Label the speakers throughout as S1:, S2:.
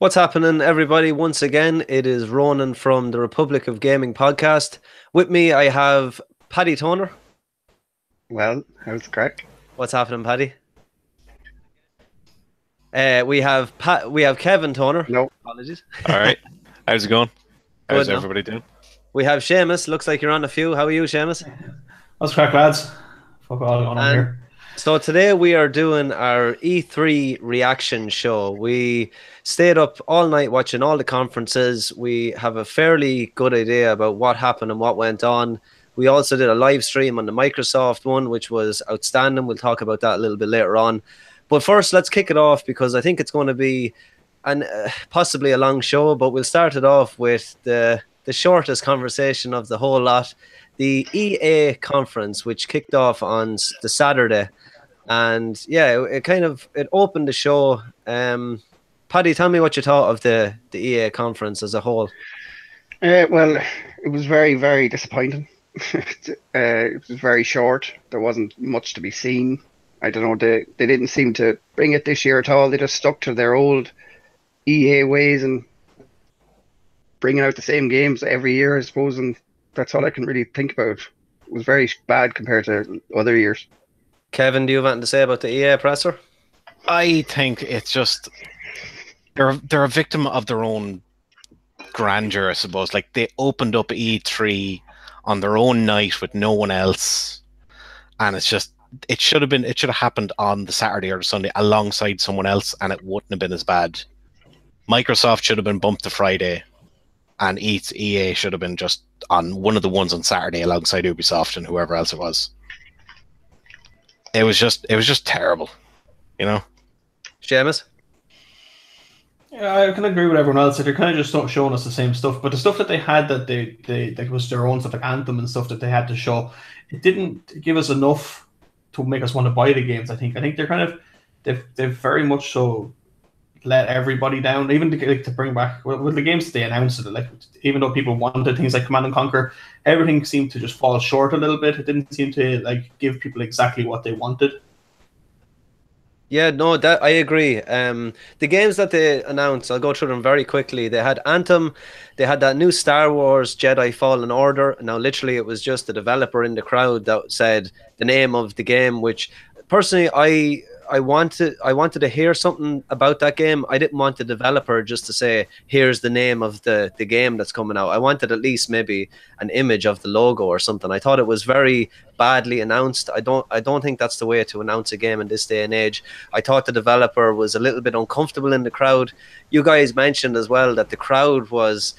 S1: What's happening, everybody? Once again, it is Ronan from the Republic of Gaming podcast. With me, I have Paddy Toner.
S2: Well, how's the crack?
S1: What's happening, Paddy? We have Kevin Toner.
S2: No.
S1: Apologies.
S3: All right. How's it going? How's
S1: Good now.
S3: everybody doing?
S1: We have Seamus. Looks like you're on a few. How are you, Seamus?
S4: What's crack, lads? Fuck all going on here.
S1: So today we are doing our E3 reaction show. We stayed up all night watching all the conferences. We have a fairly good idea about what happened and what went on. We also did a live stream on the Microsoft one, which was outstanding. We'll talk about that a little bit later on. But first, let's kick it off because I think it's going to be possibly a long show, but we'll start it off with the shortest conversation of the whole lot. The EA conference, which kicked off on the Saturday. And yeah, it opened the show. Paddy, tell me what you thought of the EA conference as a whole.
S2: Well, it was very, very disappointing. It was very short. There wasn't much to be seen. I don't know, they didn't seem to bring it this year at all. They just stuck to their old EA ways and bringing out the same games every year, I suppose, and that's all I can really think about. It was very bad compared to other years.
S1: Kevin, do you have anything to say about the EA presser?
S3: I think it's just they're a victim of their own grandeur, I suppose. Like they opened up E3 on their own night with no one else, and it should have happened on the Saturday or the Sunday alongside someone else, and it wouldn't have been as bad. Microsoft should have been bumped to Friday, and EA should have been just on one of the ones on Saturday alongside Ubisoft and whoever else it was. It was just terrible, you know.
S1: Seamus?
S4: Yeah, I can agree with everyone else. They're kind of just not showing us the same stuff. But the stuff that they had that was their own stuff, like Anthem and stuff that they had to show, it didn't give us enough to make us want to buy the games. I think they've very much so let everybody down. Even to bring back with the games that they announced, like even though people wanted things like Command and Conquer, everything seemed to just fall short a little bit. It didn't seem to like give people exactly what they wanted.
S1: Yeah, no, that I agree. The games that they announced, I'll go through them very quickly. They had Anthem, they had that new Star Wars Jedi Fallen Order. Now, literally, it was just the developer in the crowd that said the name of the game, which personally, I wanted to hear something about that game. I didn't want the developer just to say, here's the name of the game that's coming out. I wanted at least maybe an image of the logo or something. I thought it was very badly announced. I don't think that's the way to announce a game in this day and age. I thought the developer was a little bit uncomfortable in the crowd. You guys mentioned as well that the crowd was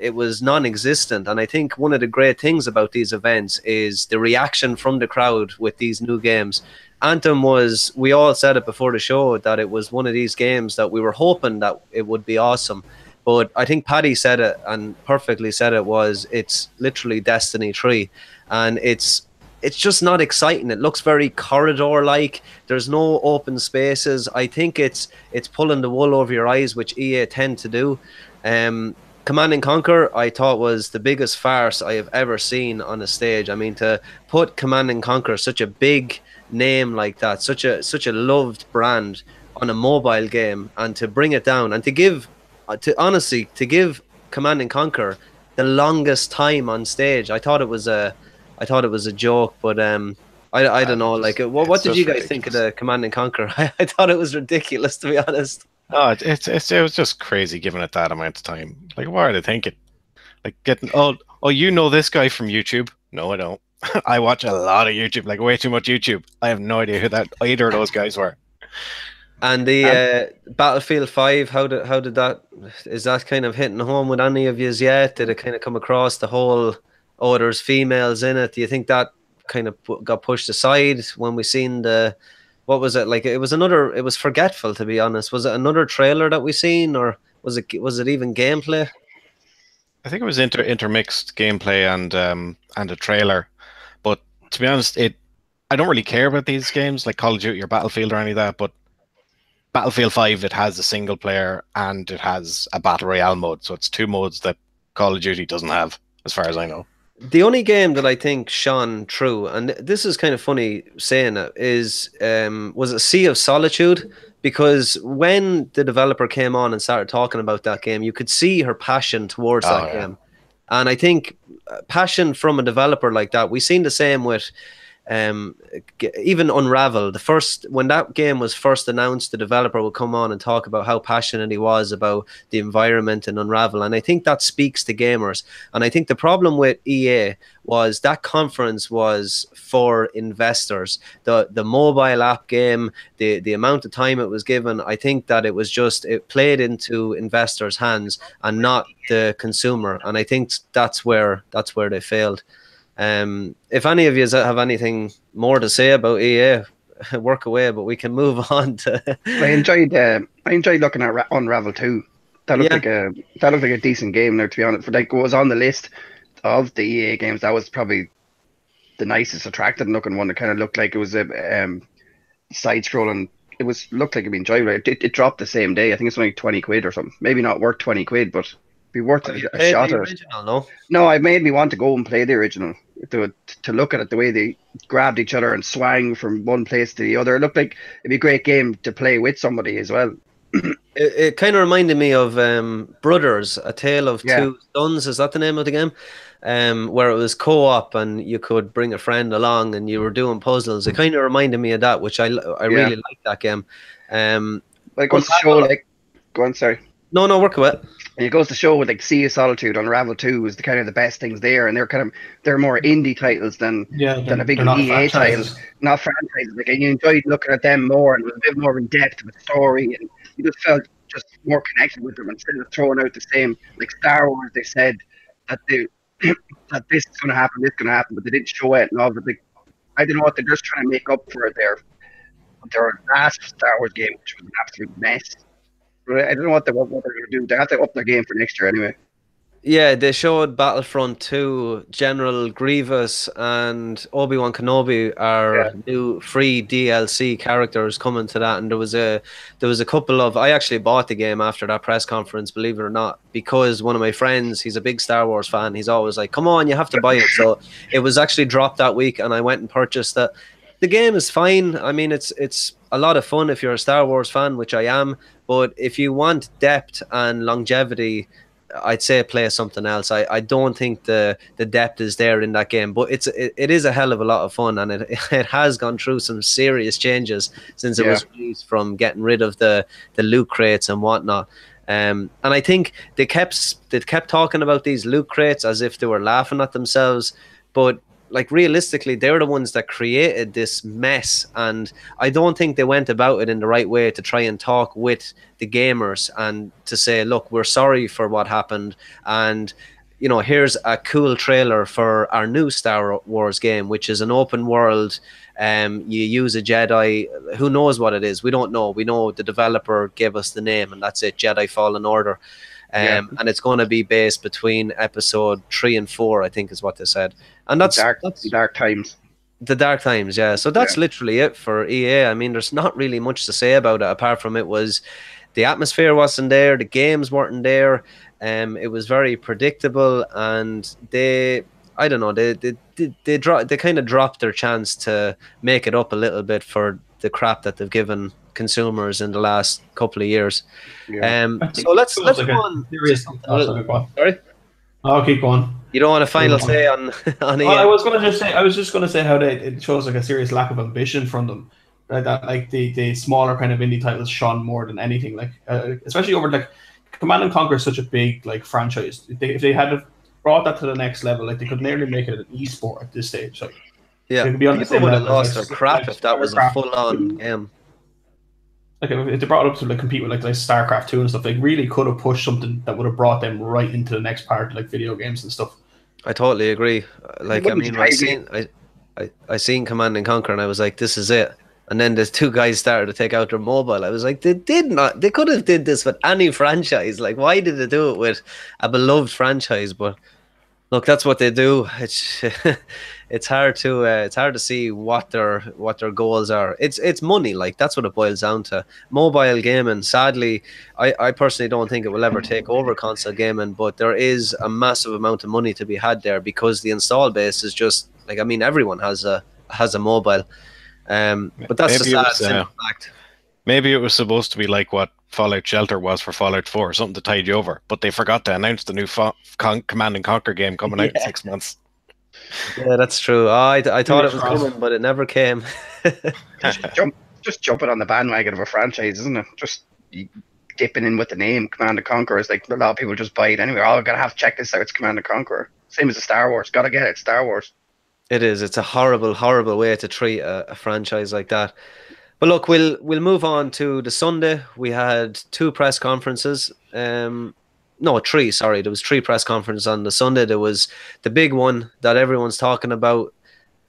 S1: non-existent, and I think one of the great things about these events is the reaction from the crowd with these new games. Anthem was, we all said it before the show, that it was one of these games that we were hoping that it would be awesome. But I think Paddy said it, and perfectly said it, it's literally Destiny 3. And it's just not exciting. It looks very corridor-like. There's no open spaces. I think it's pulling the wool over your eyes, which EA tend to do. Command and Conquer, I thought, was the biggest farce I have ever seen on a stage. I mean, to put Command and Conquer, such a big name like that, such a loved brand, on a mobile game, and to bring it down and to give Command and Conquer the longest time on stage, I thought it was a joke. But I don't know. Like, what did you guys think of the Command and Conquer? I thought it was ridiculous, to be honest.
S3: Oh, it was just crazy giving it that amount of time. Like, what are they thinking? Like getting oh, you know this guy from YouTube? No, I don't. I watch a lot of YouTube, like way too much YouTube. I have no idea who either of those guys were.
S1: And the Battlefield 5, how did that, is that kind of hitting home with any of yous yet? Did it kind of come across the whole, oh, there's females in it? Do you think that kind of got pushed aside when we seen what was it? Like, it was forgetful, to be honest. Was it another trailer that we seen, or was it even gameplay?
S3: I think it was intermixed gameplay and a trailer. But to be honest, I don't really care about these games like Call of Duty or Battlefield or any of that, but Battlefield 5, it has a single player and it has a battle royale mode, so it's two modes that Call of Duty doesn't have, as far as I know.
S1: The only game that I think shone through, and this is kind of funny saying it, is was it Sea of Solitude? because when the developer came on and started talking about that game, you could see her passion towards that game. And I think passion from a developer like that, we've seen the same with even Unravel. When that game was first announced, the developer would come on and talk about how passionate he was about the environment in Unravel, and I think that speaks to gamers. And I think the problem with EA was that conference was for investors. The mobile app game, the amount of time it was given, I think that it played into investors' hands and not the consumer, and I think that's where they failed. If any of you have anything more to say about EA, work away, but we can move on to.
S2: I enjoyed looking at Unravel 2. That looked like a decent game there, to be honest. For like, it was on the list of the EA games. That was probably the nicest, attractive looking one. It kind of looked like it was a side scrolling. Looked like it'd be enjoyable. It dropped the same day. I think it's only 20 quid or something. Maybe not worth 20 quid, but be worth a shot at it. No, it made me want to go and play the original. To look at it, the way they grabbed each other and swang from one place to the other. It looked like it'd be a great game to play with somebody as well.
S1: It kind of reminded me of Brothers, A Tale of Two Sons. Is that the name of the game? Where it was co-op and you could bring a friend along and you were doing puzzles. It kind of reminded me of that, which I really liked that game.
S2: But it goes to show, like, go on, sorry.
S1: No, work with it.
S2: And it goes to show with like Sea of Solitude, Unravel 2 is the kind of the best things there, and they're more indie titles than a big EA title, not franchises. Like, and you enjoyed looking at them more, and it was a bit more in depth with the story, and you just felt just more connected with them instead of throwing out the same, like Star Wars. They said that that this is going to happen, but they didn't show it and all. But I don't know what they're just trying to make up for their last Star Wars game, which was an absolute mess. I don't know what they're going to do. They have to up their game for next year anyway.
S1: Yeah, they showed Battlefront 2. General Grievous and Obi-Wan Kenobi are new free DLC characters coming to that, and there was a couple of. I actually bought the game after that press conference, believe it or not, because one of my friends, he's a big Star Wars fan. He's always like, "Come on, you have to buy it." So it was actually dropped that week, and I went and purchased it. The game is fine. I mean, it's a lot of fun if you're a Star Wars fan, which I am. But if you want depth and longevity, I'd say play something else. I don't think the depth is there in that game, but it is a hell of a lot of fun, and it has gone through some serious changes since it was released, from getting rid of the loot crates and whatnot. And I think they kept talking about these loot crates as if they were laughing at themselves, but like realistically, they're the ones that created this mess, and I don't think they went about it in the right way to try and talk with the gamers and to say, look, we're sorry for what happened, and here's a cool trailer for our new Star Wars game, which is an open world. You use a Jedi. Who knows what it is? We don't know. We know the developer gave us the name, and that's it, Jedi Fallen Order. And it's going to be based between episode 3 and 4, I think is what they said. And that's
S2: Dark Times.
S1: The Dark Times, yeah. So that's literally it for EA. I mean, there's not really much to say about it apart from it was the atmosphere wasn't there, the games weren't there. It was very predictable, and they kind of dropped their chance to make it up a little bit for the crap that they've given consumers in the last couple of years. So let's go on. Sorry?
S4: I'll keep going.
S1: You don't want a final say on EA?
S4: I was just going to say how it shows like a serious lack of ambition from them. Right? That like the smaller kind of indie titles shone more than anything. Like especially over like Command and Conquer is such a big like franchise. If they had brought that to the next level, like they could nearly make it an esport at this stage. Like,
S1: yeah,
S4: they could be on the same
S1: would have
S4: level,
S1: lost their crap if that was a full-on game.
S4: Like if they brought it up to like compete with like StarCraft 2 and stuff, they really could have pushed something that would have brought them right into the next part, like video games and stuff.
S1: I totally agree. Like I mean, I seen Command and Conquer, and I was like, this is it. And then the two guys started to take out their mobile. I was like, they could have did this with any franchise. Like, why did they do it with a beloved franchise? But look, that's what they do. It's hard to see what their goals are. It's money. Like, that's what it boils down to. Mobile gaming, sadly, I personally don't think it will ever take over console gaming, but there is a massive amount of money to be had there because the install base is just like, I mean, everyone has a mobile. But that's the sad fact.
S3: Maybe it was supposed to be like what Fallout Shelter was for Fallout 4, something to tide you over. But they forgot to announce the new Command and Conquer game coming out in 6 months.
S1: Yeah, that's true. I thought it was
S4: crossed.
S1: coming, but it never came.
S2: Just jumping on the bandwagon of a franchise, isn't it? Just dipping in with the name Command and Conquer is like a lot of people just buy it anyway. Oh, gotta have to check this out. It's Command and Conquer. Same as the Star Wars. Gotta get it. Star Wars.
S1: It is. It's a horrible, horrible way to treat a franchise like that. But look, we'll move on to the Sunday. We had 2 press conferences. No, 3. Sorry, there was 3 press conferences on the Sunday. There was the big one that everyone's talking about,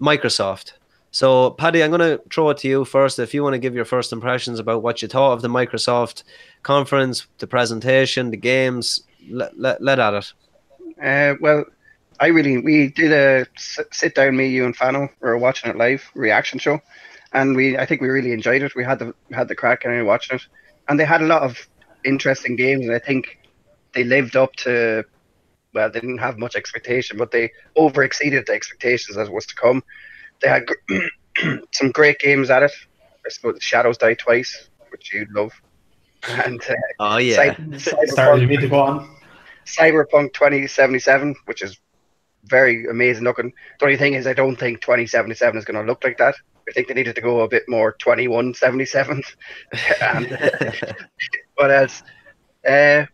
S1: Microsoft. So, Paddy, I'm going to throw it to you first. If you want to give your first impressions about what you thought of the Microsoft conference, the presentation, the games, let at it.
S2: Well, we did a sit down, me, you, and Fano. We were watching it live, reaction show, and I think we really enjoyed it. We had the crack and watching it, and they had a lot of interesting games, and I think they lived up to. Well, they didn't have much expectation, but they over exceeded the expectations as was to come. They had some great games at it. I suppose Shadows Die Twice, which you'd love, and
S1: oh yeah,
S4: Sorry, you need to go on.
S2: Cyberpunk 2077, which is very amazing looking. The only thing is, I don't think 2077 is going to look like that. I think they needed to go a bit more 2177. And what else? It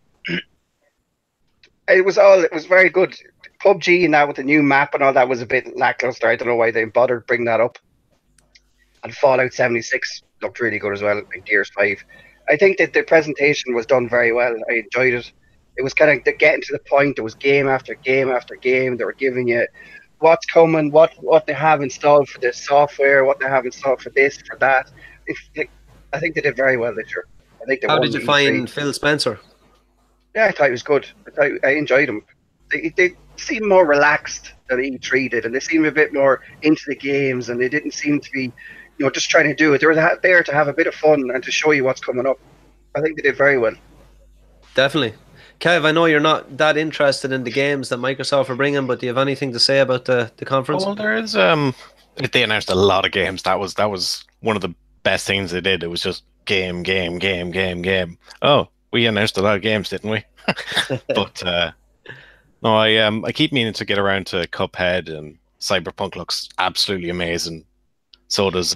S2: was very good. PUBG and that with the new map and all that was a bit lackluster. I don't know why they bothered bringing that up. And Fallout 76 looked really good as well, like Gears 5. I think that the presentation was done very well. I enjoyed it. It was kind of getting to the point. There was game after game after game. They were giving you what's coming, what they have installed for this software, what they have installed for this, for that. I think they did very well this year. I think
S1: How did you find Phil Spencer?
S2: Yeah, I thought he was good. I enjoyed him. They seemed more relaxed than E3 did, and they seemed a bit more into the games, and they didn't seem to be, just trying to do it. They were there to have a bit of fun and to show you what's coming up. I think they did very well.
S1: Definitely. Kev, I know you're not that interested in the games that Microsoft are bringing, but do you have anything to say about the conference?
S3: Well, there is. They announced a lot of games. That was one of the best things they did. It was just game. Oh, we announced a lot of games, didn't we? But no, I keep meaning to get around to Cuphead, and Cyberpunk looks absolutely amazing. So does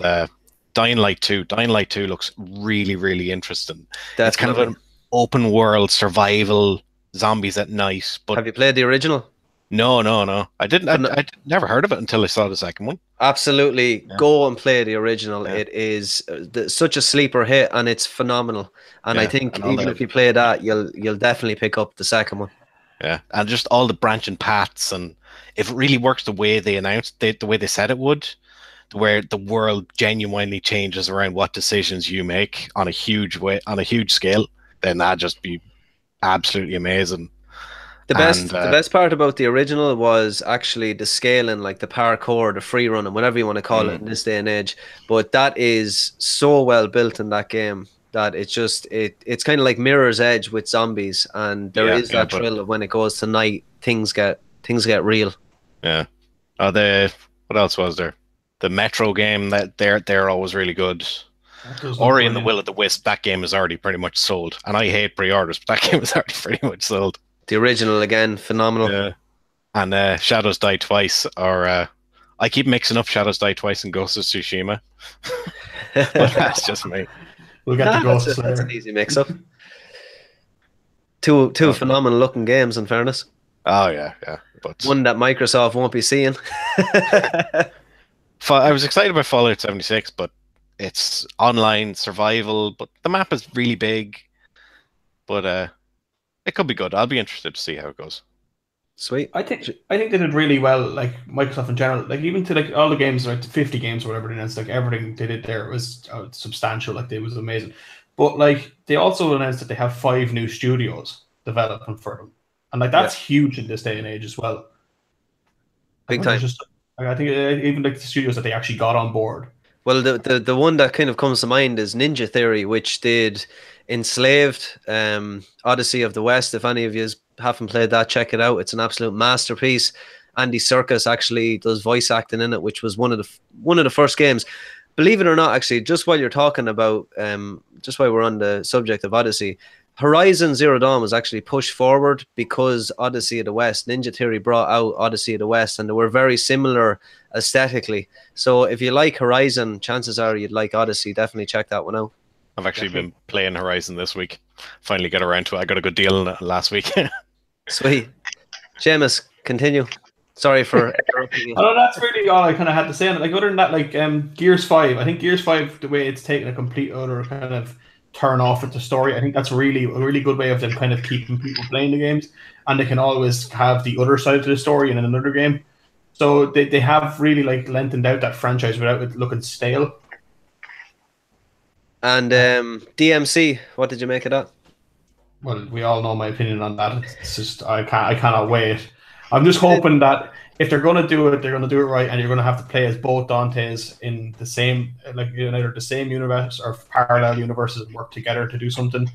S3: Dying Light 2. Dying Light 2 looks really, really interesting. It's kind of an open world survival zombies at night. But
S1: have you played the original?
S3: No. I didn't. I never heard of it until I saw the second one.
S1: Absolutely, go and play the original. Yeah. It is such a sleeper hit, and it's phenomenal. And I think even if you play that, you'll definitely pick up the second one.
S3: Yeah, and just all the branching paths, and if it really works the way they announced, the way they said it would, where the world genuinely changes around what decisions you make on a huge scale, then that'd just be absolutely amazing.
S1: The best part about the original was actually the scaling, like the parkour, the free running, whatever you want to call it in this day and age. But that is so well built in that game that it's just it's kind of like Mirror's Edge with zombies, and there is that thrill of when it goes to night, things get real.
S3: Yeah. What else was there? The Metro game, that they're always really good. Ori and the Will of the Wisp, that game is already pretty much sold. And I hate pre-orders, but that game is already pretty much sold.
S1: The original again, phenomenal.
S3: Yeah. And Shadows Die Twice, or I keep mixing up Shadows Die Twice and Ghost of Tsushima. But that's just me.
S4: We'll get the Ghost.
S1: That's an easy mix-up. Two phenomenal looking games, in fairness.
S3: Oh yeah. But
S1: one that Microsoft won't be seeing.
S3: I was excited about Fallout 76, but it's online survival. But the map is really big. But it could be good. I'll be interested to see how it goes.
S1: Sweet.
S4: I think they did really well. Like Microsoft in general, like even to like all the games, like 50 games or whatever, and it's like everything they did there was substantial. Like it was amazing. But like they also announced that they have 5 new studios developing for them, and like that's huge in this day and age as well.
S1: Big time.
S4: I think even like the studios that they actually got on board.
S1: Well, the one that kind of comes to mind is Ninja Theory, which did Enslaved, Odyssey of the West. If any of you haven't played that, check it out. It's an absolute masterpiece. Andy Serkis actually does voice acting in it, which was one of the first games. believe it or not, actually, just while you're talking about, just while we're on the subject of Odyssey, Horizon Zero Dawn was actually pushed forward because Odyssey of the West. Ninja Theory brought out Odyssey of the West, and they were very similar aesthetically. So if you like Horizon, chances are you'd like Odyssey. Definitely check that one out.
S3: I've actually been playing Horizon this week. Finally got around to it. I got a good deal last week.
S1: Sweet. Seamus, continue. Sorry for interrupting you.
S4: Oh, that's really all I kind of had to say on it. Like, other than that, like Gears 5, I think Gears 5, the way it's taken a complete other kind of turn off with the story, I think that's really a really good way of them kind of keeping people playing the games, and they can always have the other side of the story in another game. So they have really like lengthened out that franchise without it looking stale.
S1: And DMC, what did you make of that?
S4: Well, we all know my opinion on that. It's just I cannot wait. I'm just hoping that if they're going to do it, they're going to do it right, and you're going to have to play as both Dantes in the same, like either the same universe or parallel universes and work together to do something.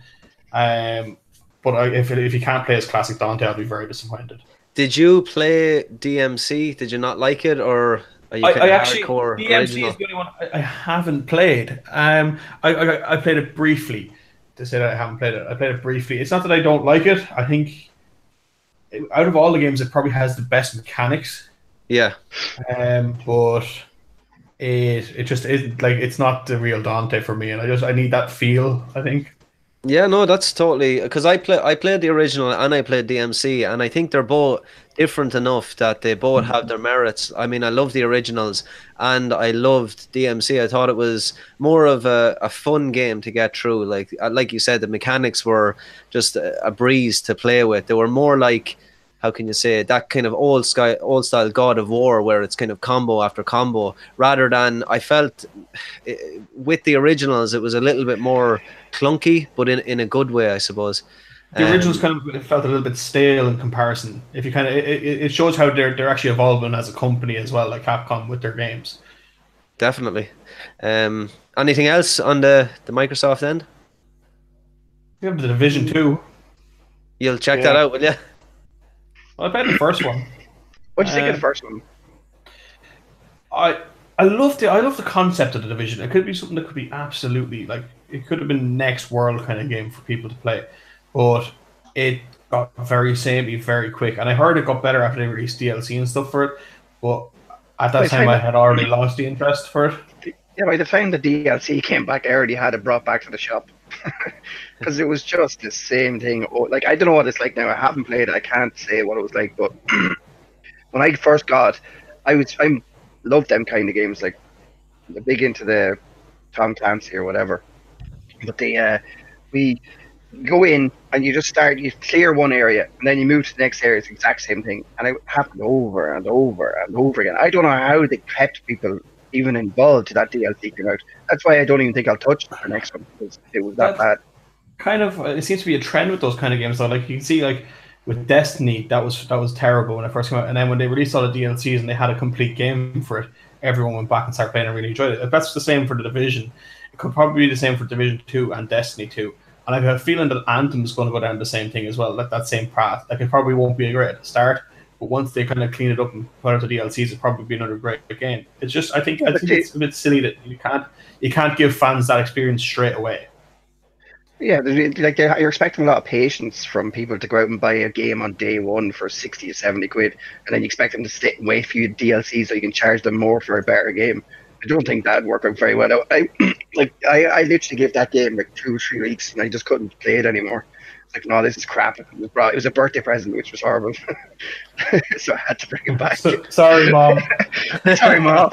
S4: But if you can't play as classic Dante, I'll be very disappointed.
S1: Did you play DMC? Did you not like it, or are you
S4: I actually
S1: hardcore
S4: DMC
S1: original?
S4: is the only one I haven't played. I played it briefly. To say that I haven't played it, I played it briefly. It's not that I don't like it. I think out of all the games, it probably has the best mechanics.
S1: Yeah.
S4: But it just isn't like it's not the real Dante for me, and I need that feel, I think.
S1: Yeah, no, that's totally because I played the original and I played DMC, and I think they're both different enough that they both have their merits. I mean, I love the originals and I loved DMC. I thought it was more of a fun game to get through. Like you said, the mechanics were just a breeze to play with. They were more like, how can you say it, that kind of old style God of War where it's kind of combo after combo, rather than I felt with the originals it was a little bit more clunky, but in a good way, I suppose.
S4: The originals kind of felt a little bit stale in comparison. If you kind of, it shows how they're actually evolving as a company as well, like Capcom with their games.
S1: Definitely. Anything else on the Microsoft end?
S4: We have the Division 2.
S1: You'll check that out, will you?
S4: Well, I played the first one.
S2: What do you think of the first one?
S4: I love the concept of the Division. It could be something that could be absolutely like it could have been next world kind of game for people to play, but it got very samey very quick. And I heard it got better after they released DLC and stuff for it, but at that time I had already lost the interest for it.
S2: Yeah, by the time the DLC came back, I already had it brought back to the shop because it was just the same thing. Like, I don't know what it's like now. I haven't played it. I can't say what it was like, but when I first got it, I love them kind of games. Like, they're big into the Tom Clancy or whatever. But we go in and you clear one area and then you move to the next area. It's the exact same thing, and it happened over and over and over again. I don't know how they kept people even involved to that DLC came out. That's why I don't even think I'll touch the next one because it was that bad.
S4: Kind of, it seems to be a trend with those kind of games though. Like, you can see, like with Destiny, that was terrible when it first came out, and then when they released all the DLCs and they had a complete game for it, everyone went back and started playing and really enjoyed it. If that's the same for the Division, it could probably be the same for Division 2 and Destiny 2. And I have a feeling that Anthem is going to go down the same thing as well, like that same path. Like, it probably won't be a great start, but once they kind of clean it up and put out the DLCs, it'll probably be another great game. It's just, I think it's a bit silly that you can't give fans that experience straight away.
S2: Yeah, like you're expecting a lot of patience from people to go out and buy a game on day one for 60 or 70 quid, and then you expect them to sit and wait for you DLC so you can charge them more for a better game. I don't think that'd work out very well. I literally gave that game like 2 or 3 weeks and I just couldn't play it anymore. It's like, no, this is crap. It was a birthday present, which was horrible. So I had to bring it back.
S4: Sorry, Mom.
S2: Sorry, Mom.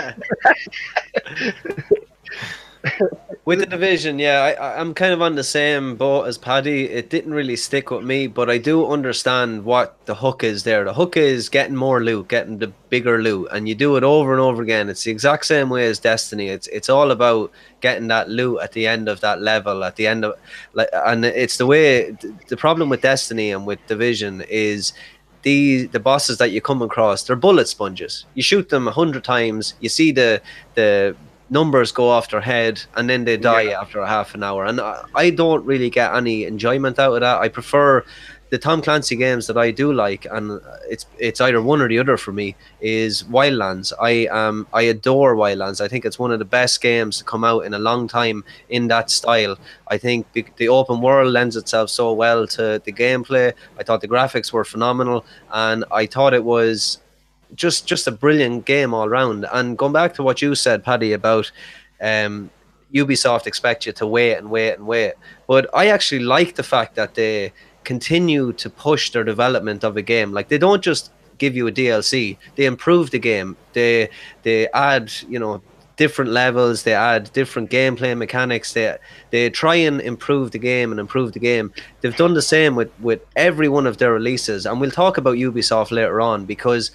S1: With the Division, yeah, I'm kind of on the same boat as Paddy. It didn't really stick with me, but I do understand what the hook is there. The hook is getting more loot, getting the bigger loot, and you do it over and over again. It's the exact same way as Destiny. It's all about getting that loot at the end of that level, at the end of, and it's the way. The problem with Destiny and with Division is the bosses that you come across, they're bullet sponges. You shoot them 100 times, you see the numbers go off their head and then they die after a half an hour. And I don't really get any enjoyment out of that. I prefer the Tom Clancy games that I do like, and it's either one or the other for me, is Wildlands. I adore Wildlands. I think it's one of the best games to come out in a long time in that style. I think the open world lends itself so well to the gameplay. I thought the graphics were phenomenal, and I thought it was just a brilliant game all around. And going back to what you said, Paddy, about Ubisoft expect you to wait and wait and wait, but I actually like the fact that they continue to push their development of a game. Like, they don't just give you a DLC, they improve the game. They add, you know, different levels, they add different gameplay mechanics, they try and improve the game and improve the game. They've done the same with every one of their releases, and we'll talk about Ubisoft later on, because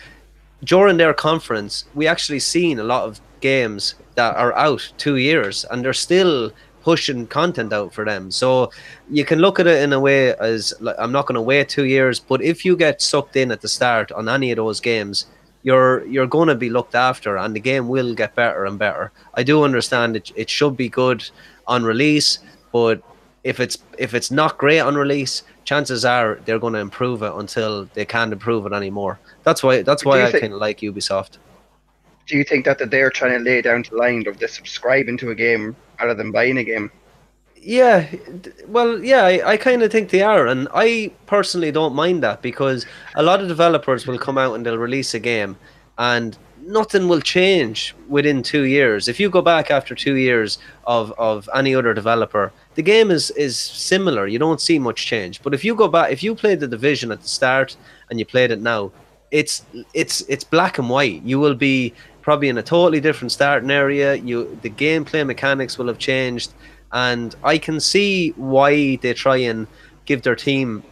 S1: during their conference we actually seen a lot of games that are out 2 years and they're still pushing content out for them. So you can look at it in a way as, like, I'm not going to wait 2 years, but if you get sucked in at the start on any of those games, you're going to be looked after, and the game will get better and better. I do understand it should be good on release, but if it's not great on release, chances are they're going to improve it until they can't improve it anymore. That's why I kind of like Ubisoft.
S2: Do you think that they're trying to lay down the line of the subscribing to a game rather than buying a game?
S1: Yeah, well, yeah, I kind of think they are, and I personally don't mind that, because a lot of developers will come out and they'll release a game, and nothing will change within 2 years. If you go back after 2 years of any other developer, the game is similar. You don't see much change. But if you go back, if you played the Division at the start and you played it now, it's black and white. You will be probably in a totally different starting area. The gameplay mechanics will have changed, and I can see why they try and give their team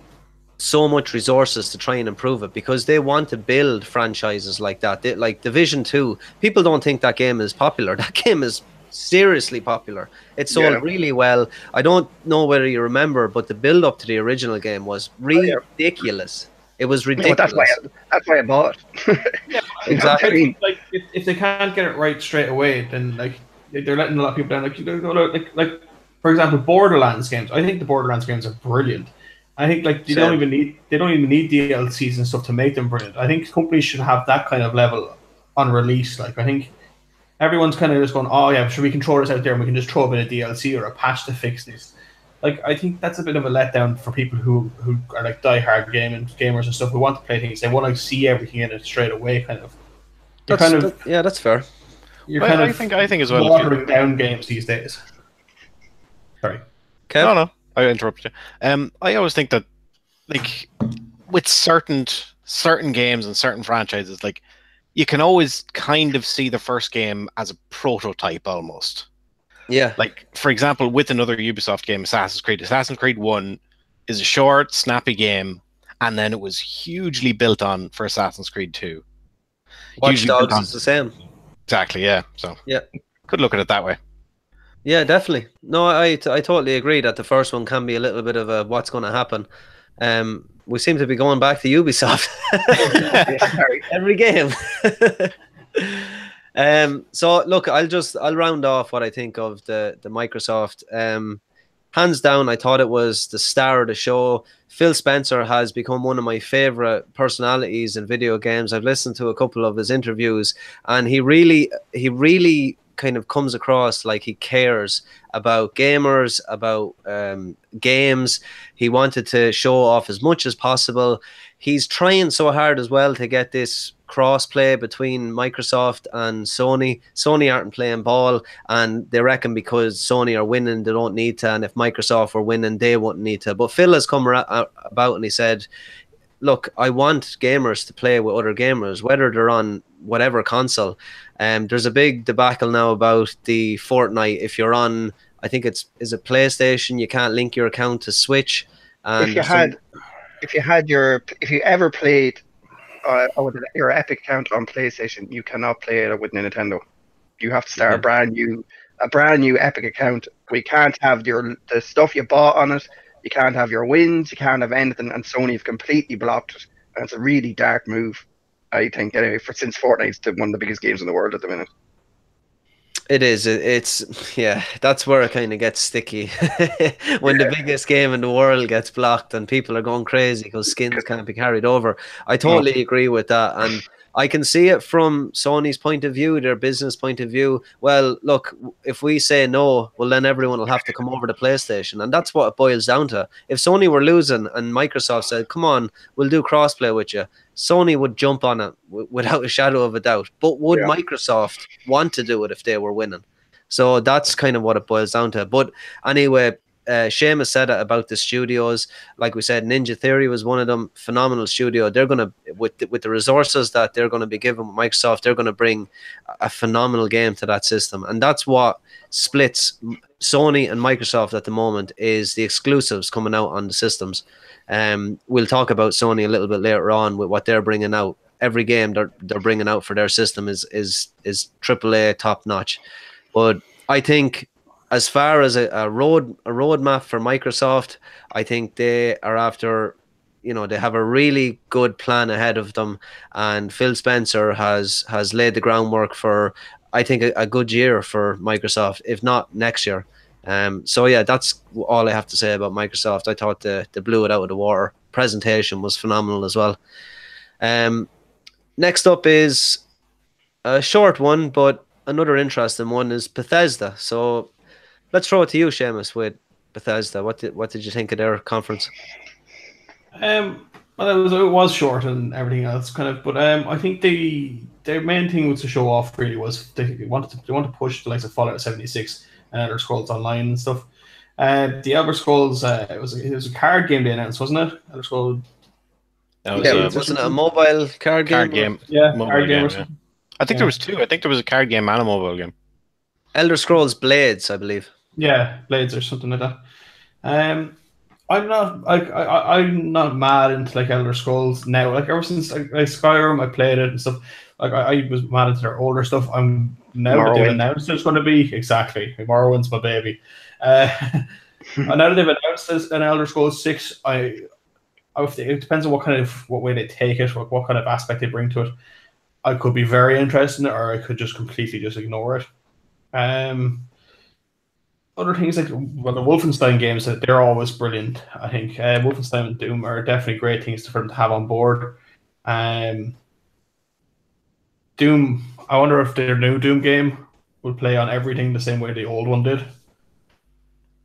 S1: so much resources to try and improve it, because they want to build franchises like that. Like Division 2, people don't think that game is popular. That game is seriously popular. It sold really well. I don't know whether you remember, but the build up to the original game was ridiculous. It was ridiculous.
S2: No, that's why I bought it.
S4: Yeah,
S1: exactly.
S4: Like if they can't get it right straight away, then like they're letting a lot of people down. Like for example, Borderlands games. I think the Borderlands games are brilliant. I think like they don't even need DLCs and stuff to make them brilliant. I think companies should have that kind of level on release. Like, I think everyone's kind of just going, oh yeah, sure, we can throw this out there and we can just throw a bit of DLC or a patch to fix this. Like, I think that's a bit of a letdown for people who are like diehard gamers and stuff who want to play things. They want to see everything in it straight away, kind of.
S1: That's fair.
S3: I think as well,
S4: watering down games these days. Sorry.
S1: Kev?
S3: No, I interrupted you. I always think that, like, with certain games and certain franchises, like, you can always kind of see the first game as a prototype almost.
S1: Yeah.
S3: Like, for example, with another Ubisoft game, Assassin's Creed 1 is a short, snappy game, and then it was hugely built on for Assassin's Creed 2.
S1: Watch Dogs is the same.
S3: Exactly, yeah. So,
S1: yeah,
S3: could look at it that way.
S1: Yeah, definitely. No, I totally agree that the first one can be a little bit of a what's going to happen. We seem to be going back to Ubisoft every game. So look, I'll round off what I think of the Microsoft. Hands down, I thought it was the star of the show. Phil Spencer has become one of my favorite personalities in video games. I've listened to a couple of his interviews, and he really kind of comes across like he cares about gamers, about games. He wanted to show off as much as possible. He's trying so hard as well to get this cross-play between Microsoft and Sony. Sony aren't playing ball, and they reckon because Sony are winning, they don't need to, and if Microsoft were winning, they wouldn't need to. But Phil has come about and he said, look, I want gamers to play with other gamers, whether they're on whatever console. There's a big debacle now about the Fortnite. If you're on, I think is it PlayStation, you can't link your account to Switch. And
S2: if you ever played with your Epic account on PlayStation, you cannot play it with Nintendo. You have to start a brand new Epic account. We can't have the stuff you bought on it. You can't have your wins. You can't have anything. And Sony have completely blocked it. And it's a really dark move, I think. Anyway, since Fortnite's one of the biggest games in the world at the minute.
S1: It is. It's yeah. That's where it kind of gets sticky when the biggest game in the world gets blocked and people are going crazy because skins can't be carried over. I
S2: No.
S1: totally agree with that, and I can see it from Sony's point of view, their business point of view. Well, look, if we say no, well then everyone will have to come over to PlayStation, and that's what it boils down to. If Sony were losing and Microsoft said, "Come on, we'll do crossplay with you," Sony would jump on it without a shadow of a doubt. But would
S2: Yeah.
S1: Microsoft want to do it if they were winning? So that's kind of what it boils down to. But anyway, Seamus said it about the studios. Like we said, Ninja Theory was one of them. Phenomenal studio. They're gonna with the resources that they're gonna be given with Microsoft, they're gonna bring a phenomenal game to that system, and that's what splits Sony and Microsoft at the moment is the exclusives coming out on the systems. We'll talk about Sony a little bit later on with what they're bringing out. Every game they're bringing out for their system is AAA top notch. But I think as far as a roadmap for Microsoft, I think they are after, they have a really good plan ahead of them, and Phil Spencer has laid the groundwork for, I think, a good year for Microsoft, if not next year. So yeah, that's all I have to say about Microsoft. I thought they blew it out of the water. Presentation was phenomenal as well. Next up is a short one, but another interesting one is Bethesda. So let's throw it to you, Seamus, with Bethesda. What did you think of their conference?
S4: Well, it was short and everything else, kind of. But I think their main thing was to show off. Really, was they wanted to push the likes of Fallout 76 and Elder Scrolls Online and stuff. The Elder Scrolls, it was a card game they announced, wasn't it? Elder Scrolls.
S1: Wasn't it a mobile card game?
S4: Yeah,
S3: mobile
S4: card game.
S3: game, yeah. I think there was two. I think there was a card game and a mobile game.
S1: Elder Scrolls Blades, I believe.
S4: Yeah, Blades or something like that. I'm not mad into like Elder Scrolls now. Like ever since like Skyrim, I played it and stuff. Like I was mad into their older stuff. I'm now that they've announced it's going to be exactly Morrowind's my baby. And now that they've announced this an Elder Scrolls 6, it depends on what way they take it, what kind of aspect they bring to it. I could be very interested in it, or I could just completely just ignore it. Other things like the Wolfenstein games, they're always brilliant. I think Wolfenstein and Doom are definitely great things for them to have on board. Doom, I wonder if their new Doom game will play on everything the same way the old one did.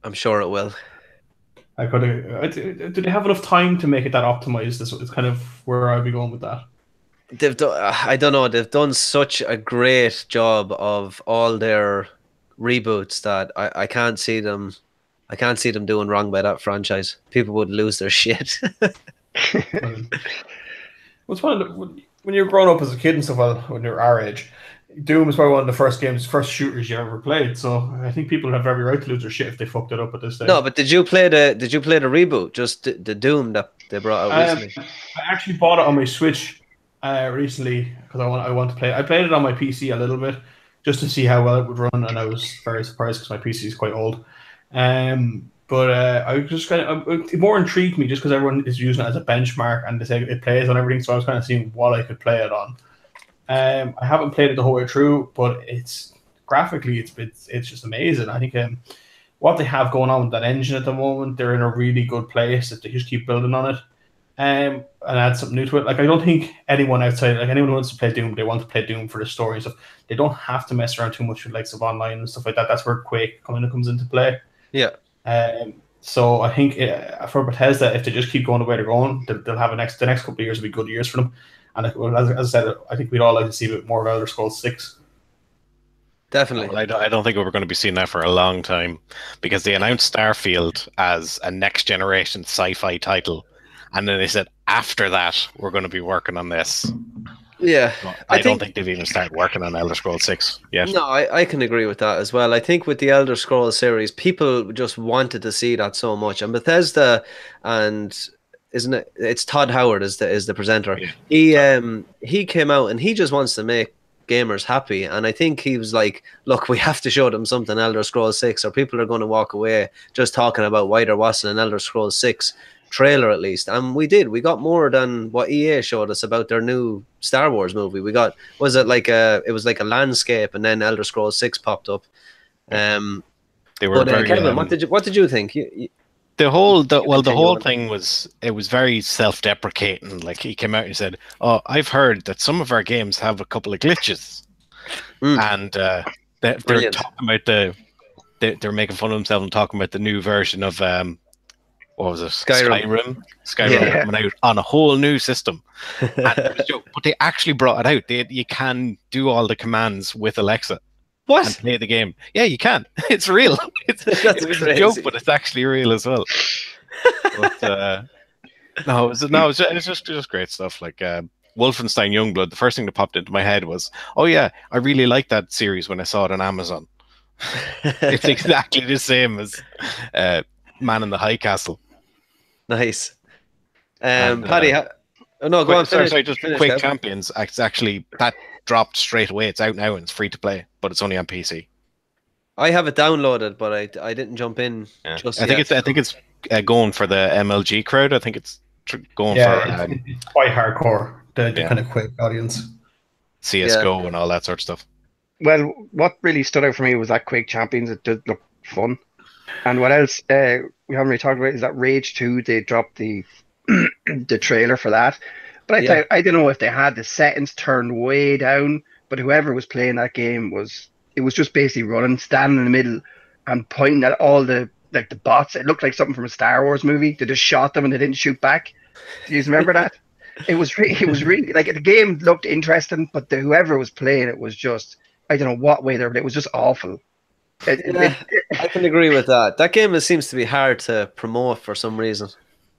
S1: I'm sure it will.
S4: Do they have enough time to make it that optimized? This is kind of where I'd be going with that.
S1: They've done, I don't know. They've done such a great job of all their reboots that I can't see them. I can't see them doing wrong by that franchise. People would lose their shit.
S4: What's when you're growing up as a kid and stuff, when you're our age, Doom is probably one of the first shooters you ever played. So I think people have every right to lose their shit if they fucked it up at this stage.
S1: No, but did you play the reboot? Just the Doom that they brought out recently?
S4: I actually bought it on my Switch recently because I want to play it. I played it on my PC a little bit just to see how well it would run, and I was very surprised because my PC is quite old. But I just kind of it more intrigued me just because everyone is using it as a benchmark and they say it plays on everything. So I was kind of seeing what I could play it on. I haven't played it the whole way through, but it's graphically it's just amazing. I think what they have going on with that engine at the moment, they're in a really good place if they just keep building on it and add something new to it. Like I don't think anyone outside, like anyone who wants to play Doom, they want to play Doom for the story and stuff. They don't have to mess around too much with likes of online and stuff like that. That's where Quake comes into play.
S1: Yeah.
S4: So I think for Bethesda, if they just keep going the way they're going, they'll have the next couple of years will be good years for them. And as I said, I think we'd all like to see a bit more of Elder Scrolls 6.
S1: Definitely.
S3: Well, I don't think we're going to be seeing that for a long time because they announced Starfield as a next generation sci-fi title, and then they said after that we're going to be working on this.
S1: Yeah,
S3: I don't think they've even started working on Elder Scrolls 6 yet.
S1: No, I can agree with that as well. I think with the Elder Scrolls series, people just wanted to see that so much, and Bethesda, and isn't it? It's Todd Howard is the presenter. Yeah. He came out and he just wants to make gamers happy, and I think he was like, look, we have to show them something Elder Scrolls 6 or people are going to walk away just talking about why there wasn't an Elder Scrolls 6 trailer at least, and we did. We got more than what EA showed us about their new Star Wars movie. We got it was like a landscape, and then Elder Scrolls 6 popped up.
S3: They were very.
S1: Kevin, what did you think?
S3: The whole thing was very self-deprecating. Like he came out and said, "Oh, I've heard that some of our games have a couple of glitches," and they're talking about they're making fun of themselves and talking about the new version of what was it? Skyrim coming out on a whole new system. And it was a joke, but they actually brought it out. You can do all the commands with Alexa.
S1: What?
S3: And play the game. Yeah, you can. It's real. It's a joke, but it's actually real as well. But, it's just great stuff. Like Wolfenstein Youngblood. The first thing that popped into my head was, oh yeah, I really liked that series when I saw it on Amazon. It's exactly the same as Man in the High Castle.
S1: Nice. Paddy, go on.
S3: Sorry, just Quake Champions. Actually, that dropped straight away. It's out now and it's free to play, but it's only on PC. I
S1: have it downloaded, but I didn't jump in.
S3: Yeah. I think it's going for the MLG crowd. I think it's going for
S4: it's quite hardcore. The kind of Quake audience,
S3: CS:GO and all that sort of stuff.
S2: Well, what really stood out for me was that Quake Champions. It did look fun. And what else we haven't really talked about is that Rage 2. They dropped the the trailer for that. But I don't know if they had the settings turned way down, but whoever was playing that game was just basically running, standing in the middle and pointing at all the bots. It looked like something from a Star Wars movie. They just shot them and they didn't shoot back. Do you remember that? It was really like the game looked interesting, but whoever was playing it was just, I don't know what way but it was just awful.
S1: I can agree with that. That game seems to be hard to promote for some reason.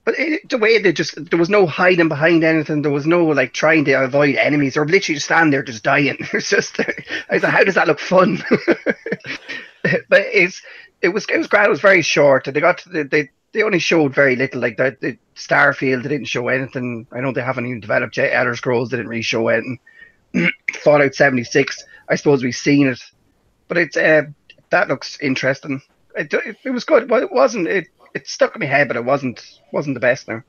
S2: But the way there was no hiding behind anything. There was no like trying to avoid enemies or literally just stand there just dying. It's just, I thought, how does that look fun? But it was great. It was very short. They only showed very little. Like the Starfield, they didn't show anything. I know they haven't even developed yet. Elder Scrolls, they didn't really show anything. Fallout 76, I suppose we've seen it, but that looks interesting. It was good. Well, it wasn't. It stuck in my head, but it wasn't the best now.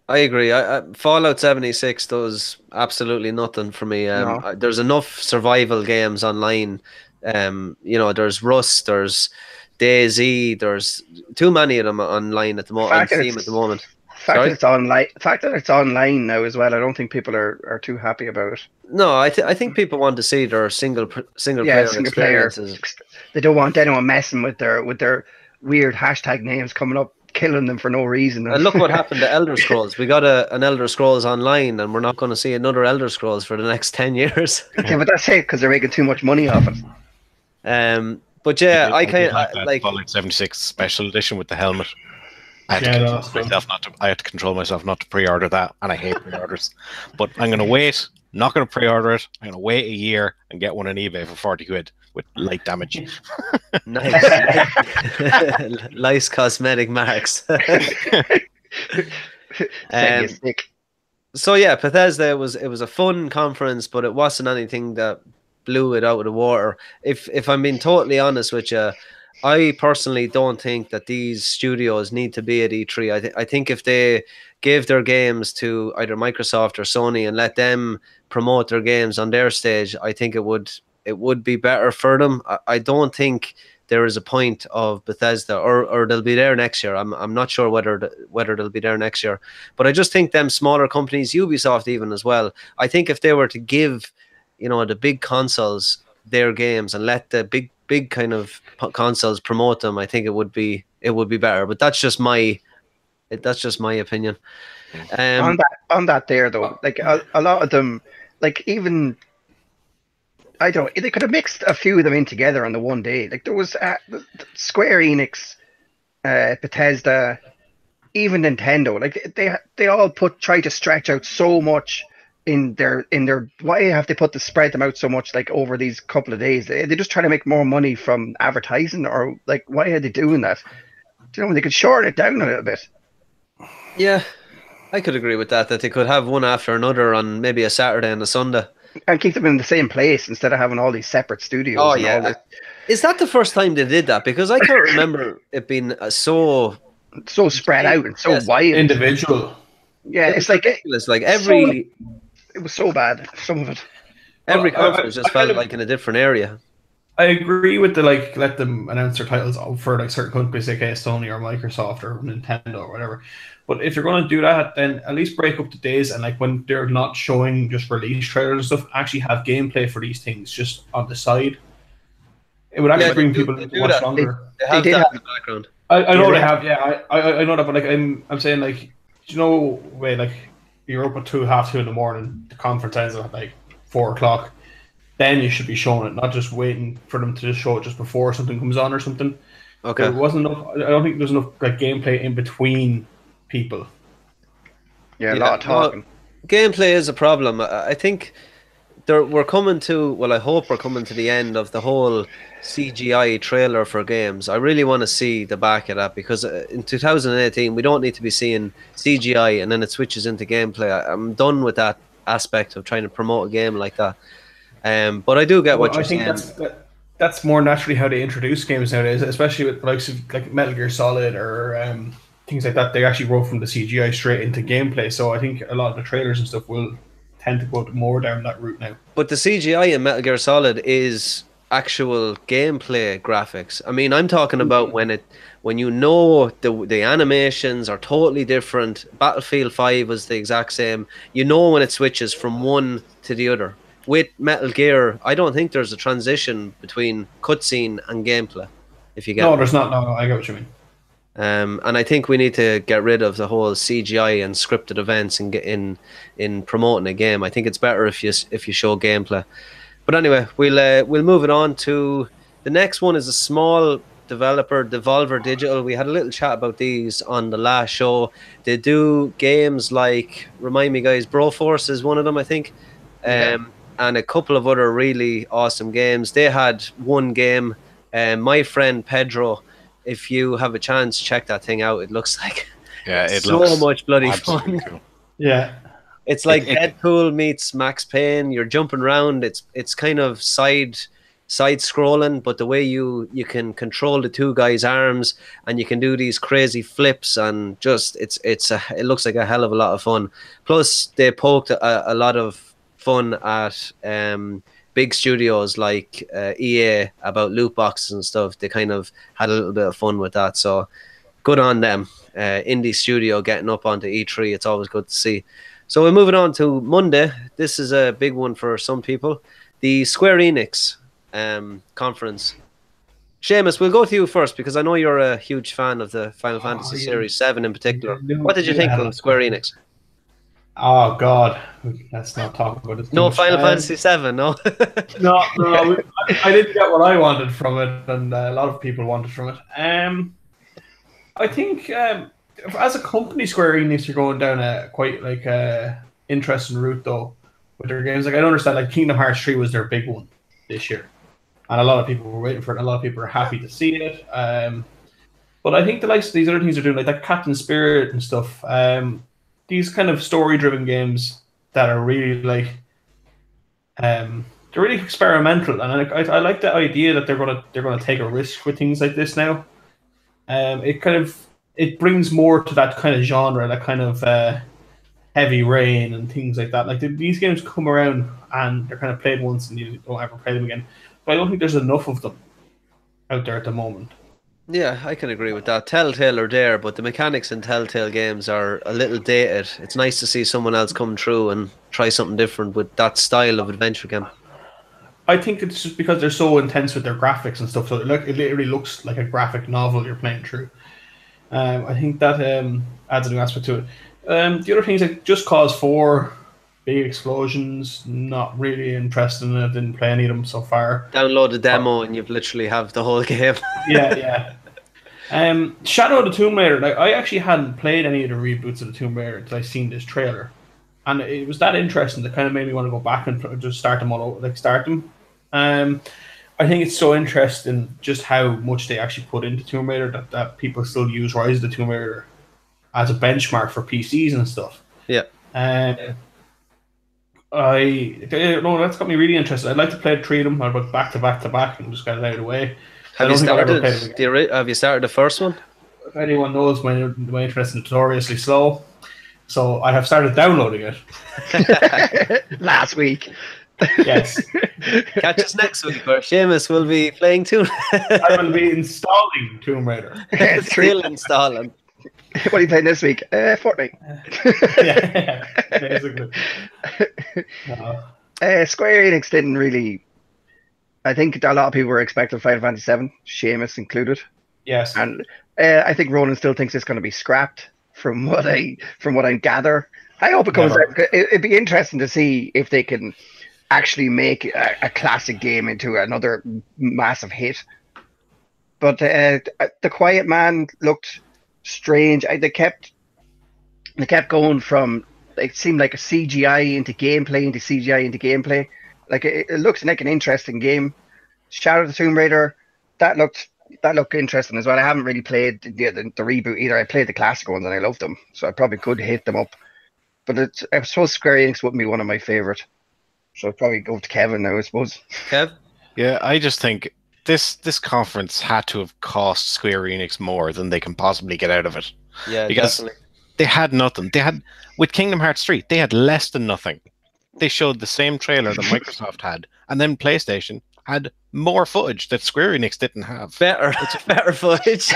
S1: I agree. Fallout 76 does absolutely nothing for me. No. There's enough survival games online. There's Rust, there's DayZ, there's too many of them online at the moment. On Steam at the moment.
S2: The fact that it's online now as well, I don't think people are too happy about it.
S1: No, I think people want to see their single player experiences.
S2: They don't want anyone messing with their weird hashtag names coming up, killing them for no reason.
S1: And look what happened to Elder Scrolls. We got an Elder Scrolls Online, and we're not going to see another Elder Scrolls for the next 10 years.
S2: Yeah, but that's it, because they're making too much money off it.
S1: But yeah, I like
S3: Fallout 76 Special Edition with the helmet. I had to control myself not to pre-order that, and I hate pre-orders. But I'm going to wait. Not going to pre-order it. I'm going to wait a year and get one on eBay for 40 quid with light damage.
S1: Nice. Nice cosmetic marks. So yeah, Bethesda it was a fun conference, but it wasn't anything that blew it out of the water. If I'm being totally honest with you, I personally don't think that these studios need to be at E3. I think if they gave their games to either Microsoft or Sony and let them promote their games on their stage, I think it would be better for them. I don't think there is a point of Bethesda, or they'll be there next year. I'm not sure whether they'll be there next year, but I just think them smaller companies, Ubisoft even as well, I think if they were to give, the big consoles their games and let the big kind of consoles promote them, I think it would be better. But that's just my opinion.
S2: On that there though, like a lot of them, like even I don't. They could have mixed a few of them in together on the one day. Like there was Square Enix, Bethesda, even Nintendo. Like they all try to stretch out so much in their. Why have they spread them out so much like over these couple of days? They just try to make more money from advertising, or like why are they doing that? They could shorten it down a little bit.
S1: Yeah, I could agree with that. That they could have one after another on maybe a Saturday and a Sunday.
S2: And keep them in the same place instead of having all these separate studios.
S1: Oh, yeah. Is that the first time they did that? Because I can't remember it being so
S2: It's so spread out and so
S1: Yes.
S2: wild.
S4: Individual.
S2: Yeah, it's like
S1: ridiculous. Like every
S2: it was so bad. Some of it.
S1: every
S4: Well,
S1: conference just
S4: I
S1: felt
S4: kind of-
S1: like in a different area.
S4: I agree with the like let them announce their titles for like certain companies like Sony or Microsoft or Nintendo or whatever. But if you're going to do that, then at least break up the days and like when they're not showing just release trailers and stuff, actually have gameplay for these things just on the side. It would actually
S1: Yeah,
S4: bring
S1: they
S4: people
S1: do-
S4: to
S1: they do
S4: watch
S1: that.
S4: longer.
S1: They have
S2: did
S1: that
S2: have-
S1: in the background.
S4: I know
S2: Yeah,
S4: they have, yeah, I know that, but like I'm saying like, do you know way like you're up at 2:30 in the morning, the conference ends at like 4 o'clock. Then you should be showing it, not just waiting for them to just show it just before something comes on or something.
S1: Okay.
S4: There wasn't enough. I don't think there's enough like gameplay in between people.
S2: Yeah, a lot of
S1: no,
S2: talking.
S1: gameplay is a problem. I think we're coming to. Well, I hope we're coming to the end of the whole CGI trailer for games. I really want to see the back of that because in 2018 we don't need to be seeing CGI and then it switches into gameplay. I'm done with that aspect of trying to promote a game like that. But I do get what
S4: Well,
S1: you're
S4: I think
S1: saying.
S4: that's more naturally how they introduce games nowadays, especially with the likes of like Metal Gear Solid or things like that. They actually go from the CGI straight into gameplay. So I think a lot of the trailers and stuff will tend to go more down that route now.
S1: But the CGI in Metal Gear Solid is actual gameplay graphics. I mean, I'm talking about when you know the animations are totally different. Battlefield 5 was the exact same. You know when it switches from one to the other. With Metal Gear, I don't think there's a transition between cutscene and gameplay. If you get
S4: No,
S1: me.
S4: there's not. No, I get what you mean.
S1: And I think we need to get rid of the whole CGI and scripted events and get in promoting a game. I think it's better if you show gameplay. But anyway, we'll move it on to the next one. Is a small developer, Devolver Digital. We had a little chat about these on the last show. They do games like, remind me guys, Broforce is one of them, I think. And a couple of other really awesome games. They had one game, My Friend Pedro. If you have a chance, check that thing out. It looks like
S3: It
S1: so
S3: looks
S1: much bloody
S3: absolutely
S1: fun.
S3: cool.
S4: Yeah.
S1: It's like
S3: It-
S1: Deadpool meets Max Payne. You're jumping around. It's kind of side scrolling, but the way you can control the two guys' arms and you can do these crazy flips and just it looks like a hell of a lot of fun. Plus, they poked a lot of fun at big studios like EA about loot boxes and stuff. They kind of had a little bit of fun with that. So good on them. Indie studio getting up onto E3. It's always good to see. So we're moving on to Monday. This is a big one for some people. The Square Enix conference. Seamus, we'll go to you first because I know you're a huge fan of the Final Fantasy
S4: yeah.
S1: Series 7 in particular.
S4: Yeah,
S1: What did you think
S4: yeah.
S1: of Square Enix?
S4: Oh God, let's not talk about it. too
S1: No
S4: much.
S1: Final Fantasy 7, no?
S4: No, I didn't get what I wanted from it, and a lot of people wanted from it. I think as a company, Square Enix are going down a quite like interesting route though with their games. Like I don't understand. Like Kingdom Hearts 3 was their big one this year, and a lot of people were waiting for it. And a lot of people are happy to see it. But I think the likes of these other things are doing, like that Captain Spirit and stuff. These kind of story-driven games that are really like, they're really experimental, and I like the idea that they're gonna take a risk with things like this now. It brings more to that kind of genre, that kind of Heavy Rain and things like that. Like these games come around and they're kind of played once and you don't ever play them again. But I don't think there's enough of them out there at the moment.
S1: Yeah, I can agree with that. Telltale are there, but the mechanics in Telltale games are a little dated. It's nice to see someone else come through and try something different with that style of adventure game.
S4: I think it's just because they're so intense with their graphics and stuff. So it literally looks like a graphic novel you're playing through. I think that adds a new aspect to it. The other things like Just Cause 4, big explosions, not really interested in it. Didn't play any of them so far.
S1: Download the demo and you've literally have the whole game.
S4: Yeah. Shadow of the Tomb Raider. Like I actually hadn't played any of the reboots of the Tomb Raider until I seen this trailer, and it was that interesting that kind of made me want to go back and just start them all over. Like start them. I think it's so interesting just how much they actually put into Tomb Raider that people still use Rise of the Tomb Raider as a benchmark for PCs and stuff.
S1: Yeah.
S4: That's got me really interested. I'd like to play 3 of them. I'd go back to back to back and just get it out of the way.
S1: Have you started the first one?
S4: if anyone knows, my interest in Notoriously Slow, so I have started downloading it.
S2: Last week.
S4: Yes.
S1: Catch us next week where Seamus will be playing Tomb
S4: I will be installing Tomb Raider.
S1: Still installing.
S2: What are you playing this week? Fortnite.
S4: Yeah, basically.
S2: Square Enix didn't really. I think a lot of people were expecting Final Fantasy VII, Seamus included,
S4: Yes.
S2: and I think Ronan still thinks it's going to be scrapped. From what I gather, I hope it comes
S4: Never.
S2: out. It'd be interesting to see if they can actually make a classic game into another massive hit. But the Quiet Man looked strange. They kept going from, it seemed like a CGI into gameplay into CGI into gameplay. Like it looks like an interesting game. Shadow of the Tomb Raider, that looked interesting as well. I haven't really played the reboot either. I played the classic ones and I loved them, so I probably could hit them up. But I suppose Square Enix wouldn't be one of my favorite, so I'd probably go to Kevin now, I suppose.
S1: Kev?
S3: Yeah, I just think this conference had to have cost Square Enix more than they can possibly get out of it.
S1: Yeah,
S3: Because
S1: definitely.
S3: they had nothing. They had, with Kingdom Hearts 3, they had less than nothing. They showed the same trailer that Microsoft had, and then PlayStation had more footage that Square Enix didn't have.
S1: Better footage.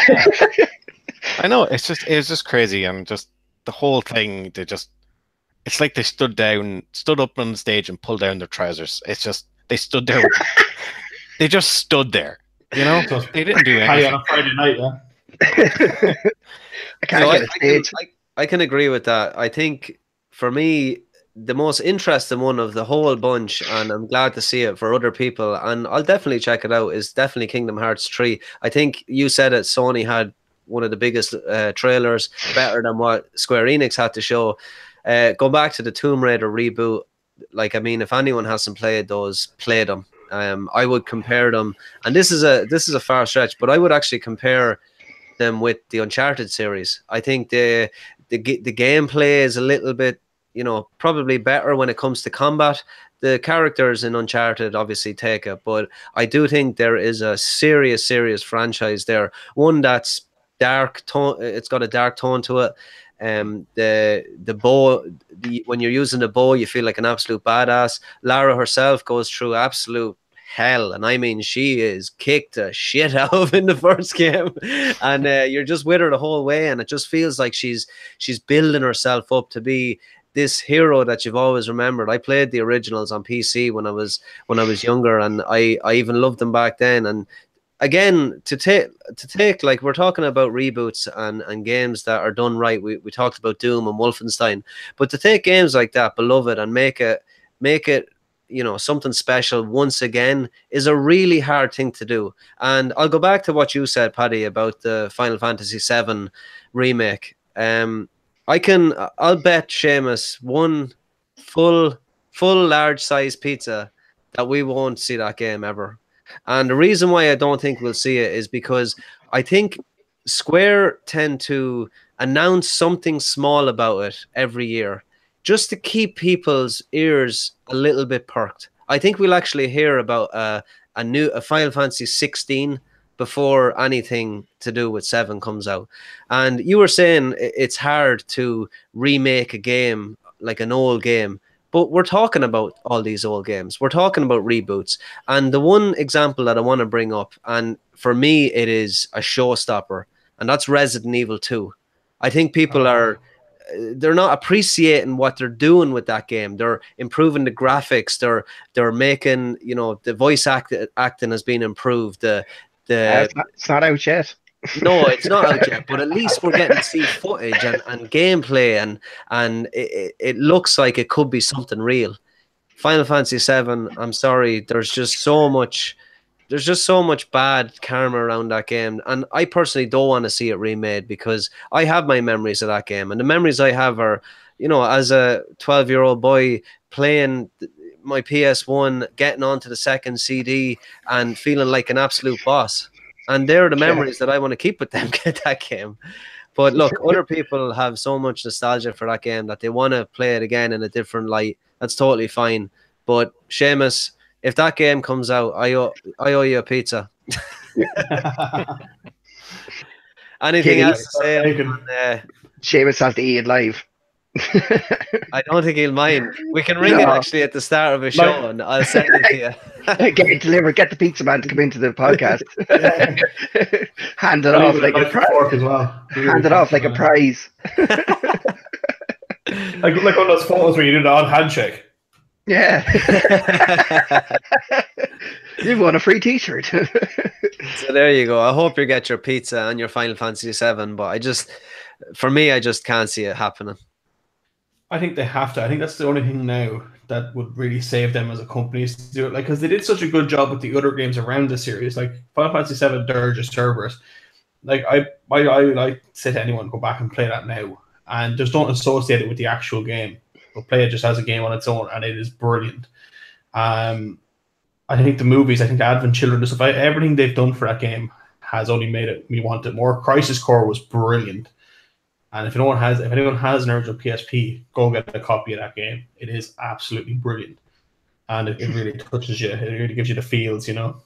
S3: I know, it was just crazy, and just the whole thing, it's like they stood up on the stage and pulled down their trousers. It's just, they stood there. They just stood there, you know?
S4: So
S3: They didn't do
S4: Party
S3: anything.
S4: on a Friday night, yeah.
S2: I can't
S1: No,
S2: get a stage.
S1: I can agree with that. I think for me, the most interesting one of the whole bunch, and I'm glad to see it for other people, and I'll definitely check it out, is definitely Kingdom Hearts 3. I think you said it, Sony had one of the biggest trailers, better than what Square Enix had to show. Go back to the Tomb Raider reboot. Like, I mean, if anyone hasn't played those, play them. I would compare them, and this is a far stretch, but I would actually compare them with the Uncharted series. I think the gameplay is a little bit, probably better when it comes to combat. The characters in Uncharted obviously take it, but I do think there is a serious franchise there. One that's dark tone. It's got a dark tone to it. The bow, when you're using the bow, you feel like an absolute badass. Lara herself goes through absolute hell, and I mean, she is kicked the shit out of in the first game, and you're just with her the whole way, and it just feels like she's building herself up to be this hero that you've always remembered. I played the originals on PC when I was younger, and I even loved them back then. And again, to take like, we're talking about reboots and games that are done right. We talked about Doom and Wolfenstein, but to take games like that, Beloved, and make it something special once again is a really hard thing to do. And I'll go back to what you said, Paddy, about the Final Fantasy VII remake. I'll bet Seamus one full large size pizza that we won't see that game ever. And the reason why I don't think we'll see it is because I think Square tend to announce something small about it every year, just to keep people's ears a little bit perked. I think we'll actually hear about a Final Fantasy 16 before anything to do with 7 comes out. And you were saying it's hard to remake a game, like an old game, but we're talking about all these old games. We're talking about reboots. And the one example that I want to bring up, and for me it is a showstopper, and that's Resident Evil 2. I think people they're not appreciating what they're doing with that game. They're improving the graphics. They're making, the voice acting has been improved.
S2: It's not out yet.
S1: No, it's not out yet, but at least we're getting to see footage and gameplay, and it looks like it could be something real. Final Fantasy VII, I'm sorry, there's just so much bad karma around that game, and I personally don't want to see it remade because I have my memories of that game, and the memories I have are, as a 12-year-old boy playing my PS1, getting onto the second CD and feeling like an absolute boss. And they're the memories that I want to keep with them, that game. But look, other people have so much nostalgia for that game that they want to play it again in a different light. That's totally fine. But Seamus, if that game comes out, I owe you a pizza. Anything
S2: Kitty.
S1: else to say?
S4: Bacon.
S2: Seamus has to eat it live.
S1: I don't think he'll mind. We can ring it
S2: No.
S1: actually at the start of a show, and I'll send it to you.
S2: Get it delivered. Get the pizza man to come into the podcast. Hand it
S4: I'll
S2: off
S4: leave
S2: like
S4: a
S2: a
S4: knife and
S2: prize.
S4: fork as well.
S2: Hand it off like a prize.
S4: Like one of those photos where you do the odd handshake.
S2: Yeah. You've won a free T-shirt.
S1: So there you go. I hope you get your pizza and your Final Fantasy VII, but for me, I just can't see it happening.
S4: I think they have to. I think that's the only thing now that would really save them as a company is to do it. Like, because they did such a good job with the other games around the series, like Final Fantasy VII Dirge Cerberus. Like, I say to anyone, go back and play that now. And there's don't associate it with the actual game, but play it just as a game on its own, and it is brilliant. I think the movies, I think Advent Children, stuff, everything they've done for that game has only made me want it more. Crisis Core was brilliant. And if anyone has an original PSP, go get a copy of that game. It is absolutely brilliant, and it really touches you. It really gives you the feels, you know.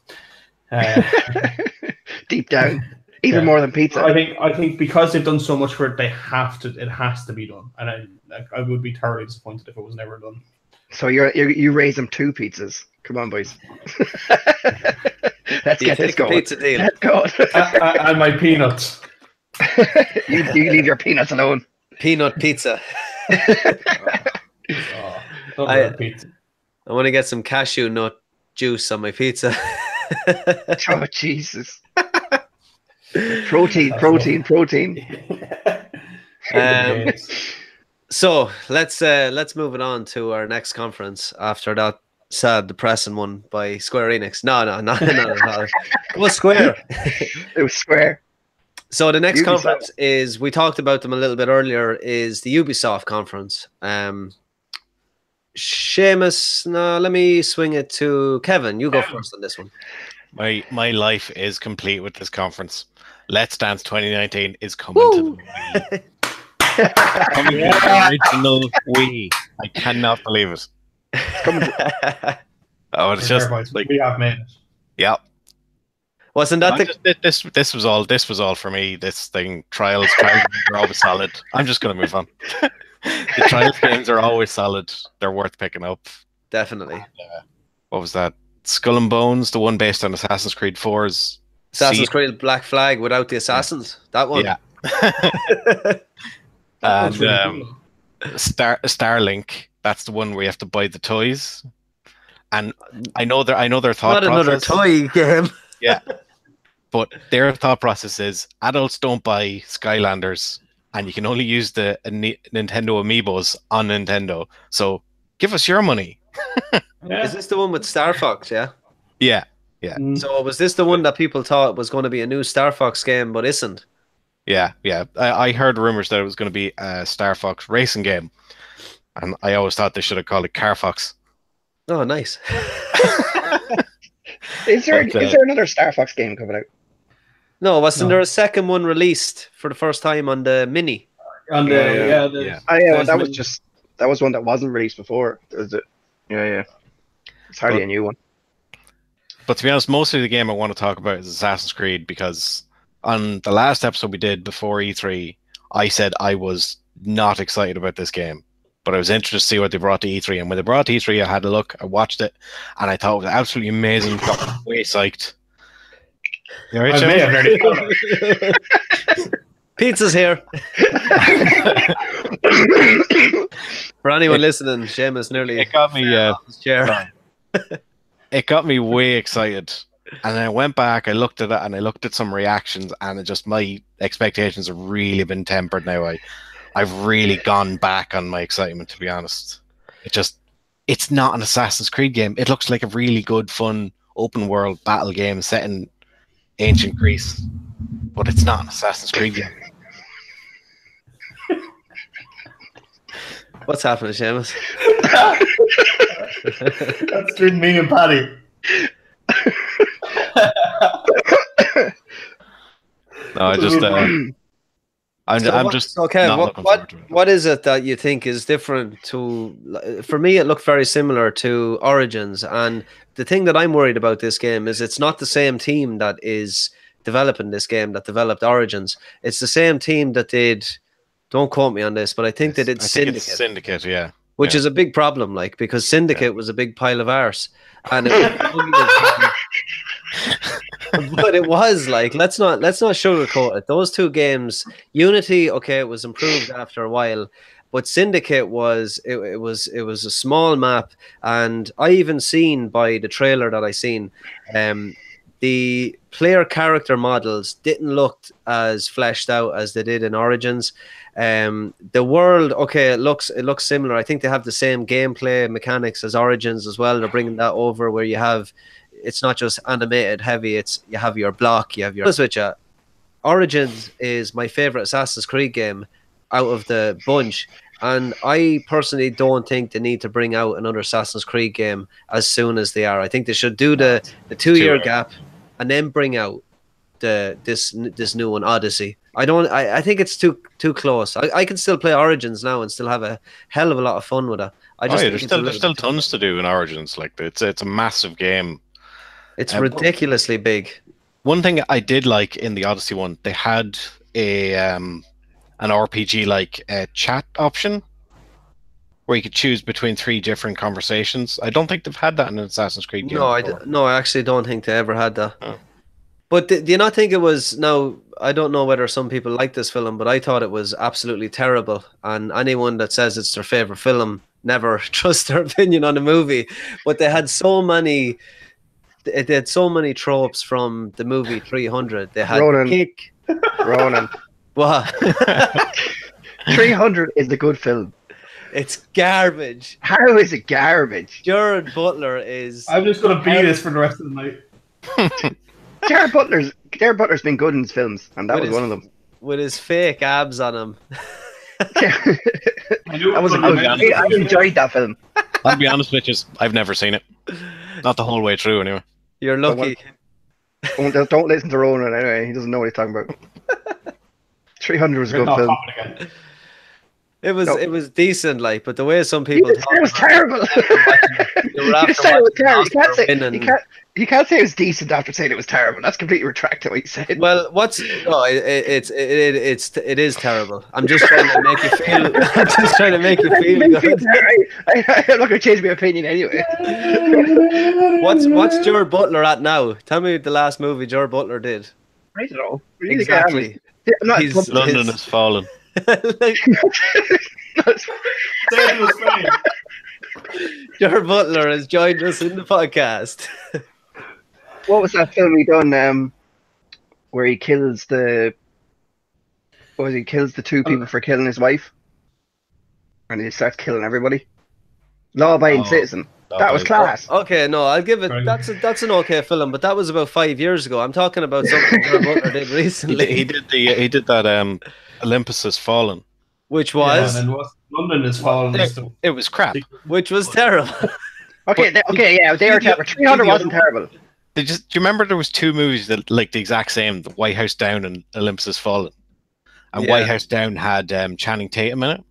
S2: Deep down, even more than pizza.
S4: I think because they've done so much for it, they have to. It has to be done, and I would be thoroughly disappointed if it was never done.
S2: So you raise them 2 pizzas. Come on, boys. Let's get this going.
S1: Pizza deal.
S2: Let's go.
S4: And my peanuts.
S2: you leave your peanuts alone.
S1: Peanut pizza.
S4: Don't like pizza.
S1: I want to get some cashew nut juice on my pizza.
S2: Oh, Jesus. Protein.
S1: So let's move it on to our next conference after that sad, depressing one by Square Enix. No. It was Square.
S2: It was Square.
S1: So the next
S2: Ubisoft.
S1: conference is, we talked about them a little bit earlier, is the Ubisoft conference. Seamus, no, let me swing it to Kevin. You go first on this one.
S3: My life is complete with this conference. Let's Dance 2019 is coming to the Wii. Coming to the original Wii. I cannot believe it. Oh, it's just like,
S4: we have made it.
S3: yeah.
S1: Wasn't that
S3: This was all for me. This thing, trials are always solid. I'm just gonna move on. The trials games are always solid. They're worth picking up.
S1: Definitely.
S3: What was that? Skull and Bones, the one based on Assassin's Creed 4's
S1: Assassin's Creed Black Flag without the assassins. That one.
S3: Yeah.
S4: That's
S3: And
S4: really cool.
S3: Starlink, that's the one where you have to buy the toys. And I know their thought
S1: Not another
S3: process.
S1: toy game.
S3: Yeah. But their thought process is adults don't buy Skylanders, and you can only use the Nintendo Amiibos on Nintendo. So give us your money.
S4: Yeah.
S1: Is this the one with Star Fox? Yeah.
S3: Yeah.
S4: Mm.
S1: So was this the one that people thought was going to be a new Star Fox game, but isn't?
S3: Yeah. I heard rumors that it was going to be a Star Fox racing game, and I always thought they should have called it Car Fox.
S1: Oh, nice.
S2: Is there
S3: But,
S2: another Star Fox game coming out?
S1: No, wasn't
S4: No.
S1: there a second one released for the first time on the Mini?
S4: And
S3: Yeah.
S2: That was one that wasn't released before. Yeah. It's hardly
S3: But-
S2: a new one.
S3: But to be honest, most of the game I want to talk about is Assassin's Creed, because on the last episode we did before E3, I said I was not excited about this game, but I was interested to see what they brought to E3. And when they brought to E3, I had a look, I watched it, and I thought it was absolutely amazing. Got way psyched. You all right,
S4: I may
S3: Seamus?
S4: have already
S1: Pizza's here. For anyone listening, Seamus nearly
S3: It got me.
S1: his chair.
S3: It got me way excited, and then I went back. I looked at it, and I looked at some reactions, and it just, my expectations have really been tempered now. I've really gone back on my excitement, to be honest. It's not an Assassin's Creed game. It looks like a really good, fun, open world battle game set in ancient Greece, but it's not an Assassin's Creed game.
S1: What's happening, Seamus?
S4: That's between me and Paddy.
S3: No, I just. I'm just.
S1: okay.
S3: not looking forward to it.
S1: What is it that you think is different to? For me, it looked very similar to Origins, and the thing that I'm worried about this game is it's not the same team that is developing this game that developed Origins. It's the same team that did. Don't quote me on this, but I think they did Syndicate.
S3: Syndicate, yeah.
S1: Which is a big problem, like, because Syndicate was a big pile of arse, and it was but it was like, let's not sugarcoat it. Those two games, Unity, okay, it was improved after a while, but Syndicate was it was a small map, and I even seen by the trailer that I seen, the player character models didn't look as fleshed out as they did in Origins. The world, okay, it looks similar. I think they have the same gameplay mechanics as Origins as well. They're bringing that over where you have, it's not just animated heavy, it's you have your block, you have your switch. Origins is my favorite Assassin's Creed game out of the bunch, and I personally don't think they need to bring out another Assassin's Creed game as soon as they are. I think they should do the 2-year gap and then bring out this new one, Odyssey. I think it's too close. I can still play Origins now and still have a hell of a lot of fun with it.
S3: There's still tons to do in Origins. Like, it's a massive game.
S1: It's ridiculously big.
S3: One thing I did like in the Odyssey one, they had an RPG like a chat option where you could choose between 3 different conversations. I don't think they've had that in an Assassin's Creed game.
S1: No, I actually don't think they ever had that. Oh. But do you not think it was? Now, I don't know whether some people like this film, but I thought it was absolutely terrible. And anyone that says it's their favorite film, never trust their opinion on the movie. But they had so many tropes from the movie 300. They had
S2: Ronan.
S1: What?
S2: 300 is a good film.
S1: It's garbage.
S2: How is it garbage?
S1: Jared Butler is.
S4: I'm just going to be this for the rest of the night.
S2: Jared Butler's been good in his films, and that was one of them.
S1: With his fake abs on him.
S2: I enjoyed that film.
S3: I'll be honest with you, I've never seen it. Not the whole way through, anyway.
S1: You're lucky.
S2: Don't listen to Ronan anyway. He doesn't know what he's talking about. 300 was a good film.
S1: It was decent, like, but the way some people
S2: it was terrible. You can't say it was decent after saying it was terrible. That's completely retracted what you said.
S1: Well, it is terrible. I'm just trying to make you feel. I'm just trying to make you feel good.
S2: I'm not going to change my opinion anyway.
S1: What's Jared Butler at now? Tell me the last movie Jared Butler did.
S2: I don't know.
S1: Exactly.
S3: London has fallen.
S1: Jared Butler has joined us in the podcast.
S2: What was that film he done where he kills the 2 people for killing his wife, and he starts killing everybody? Law-abiding citizen. That was class.
S1: Okay, no, I'll give it. That's an okay film, but that was about 5 years ago. I'm talking about something Jared Butler did recently.
S3: He did that. Olympus Has Fallen,
S1: which was
S4: London Has Fallen.
S3: It was crap.
S1: Which was terrible.
S2: They were terrible. 300 wasn't terrible.
S3: Do you remember there was 2 movies that like the exact same, The White House Down and Olympus Has Fallen? And White House Down had Channing Tatum in it.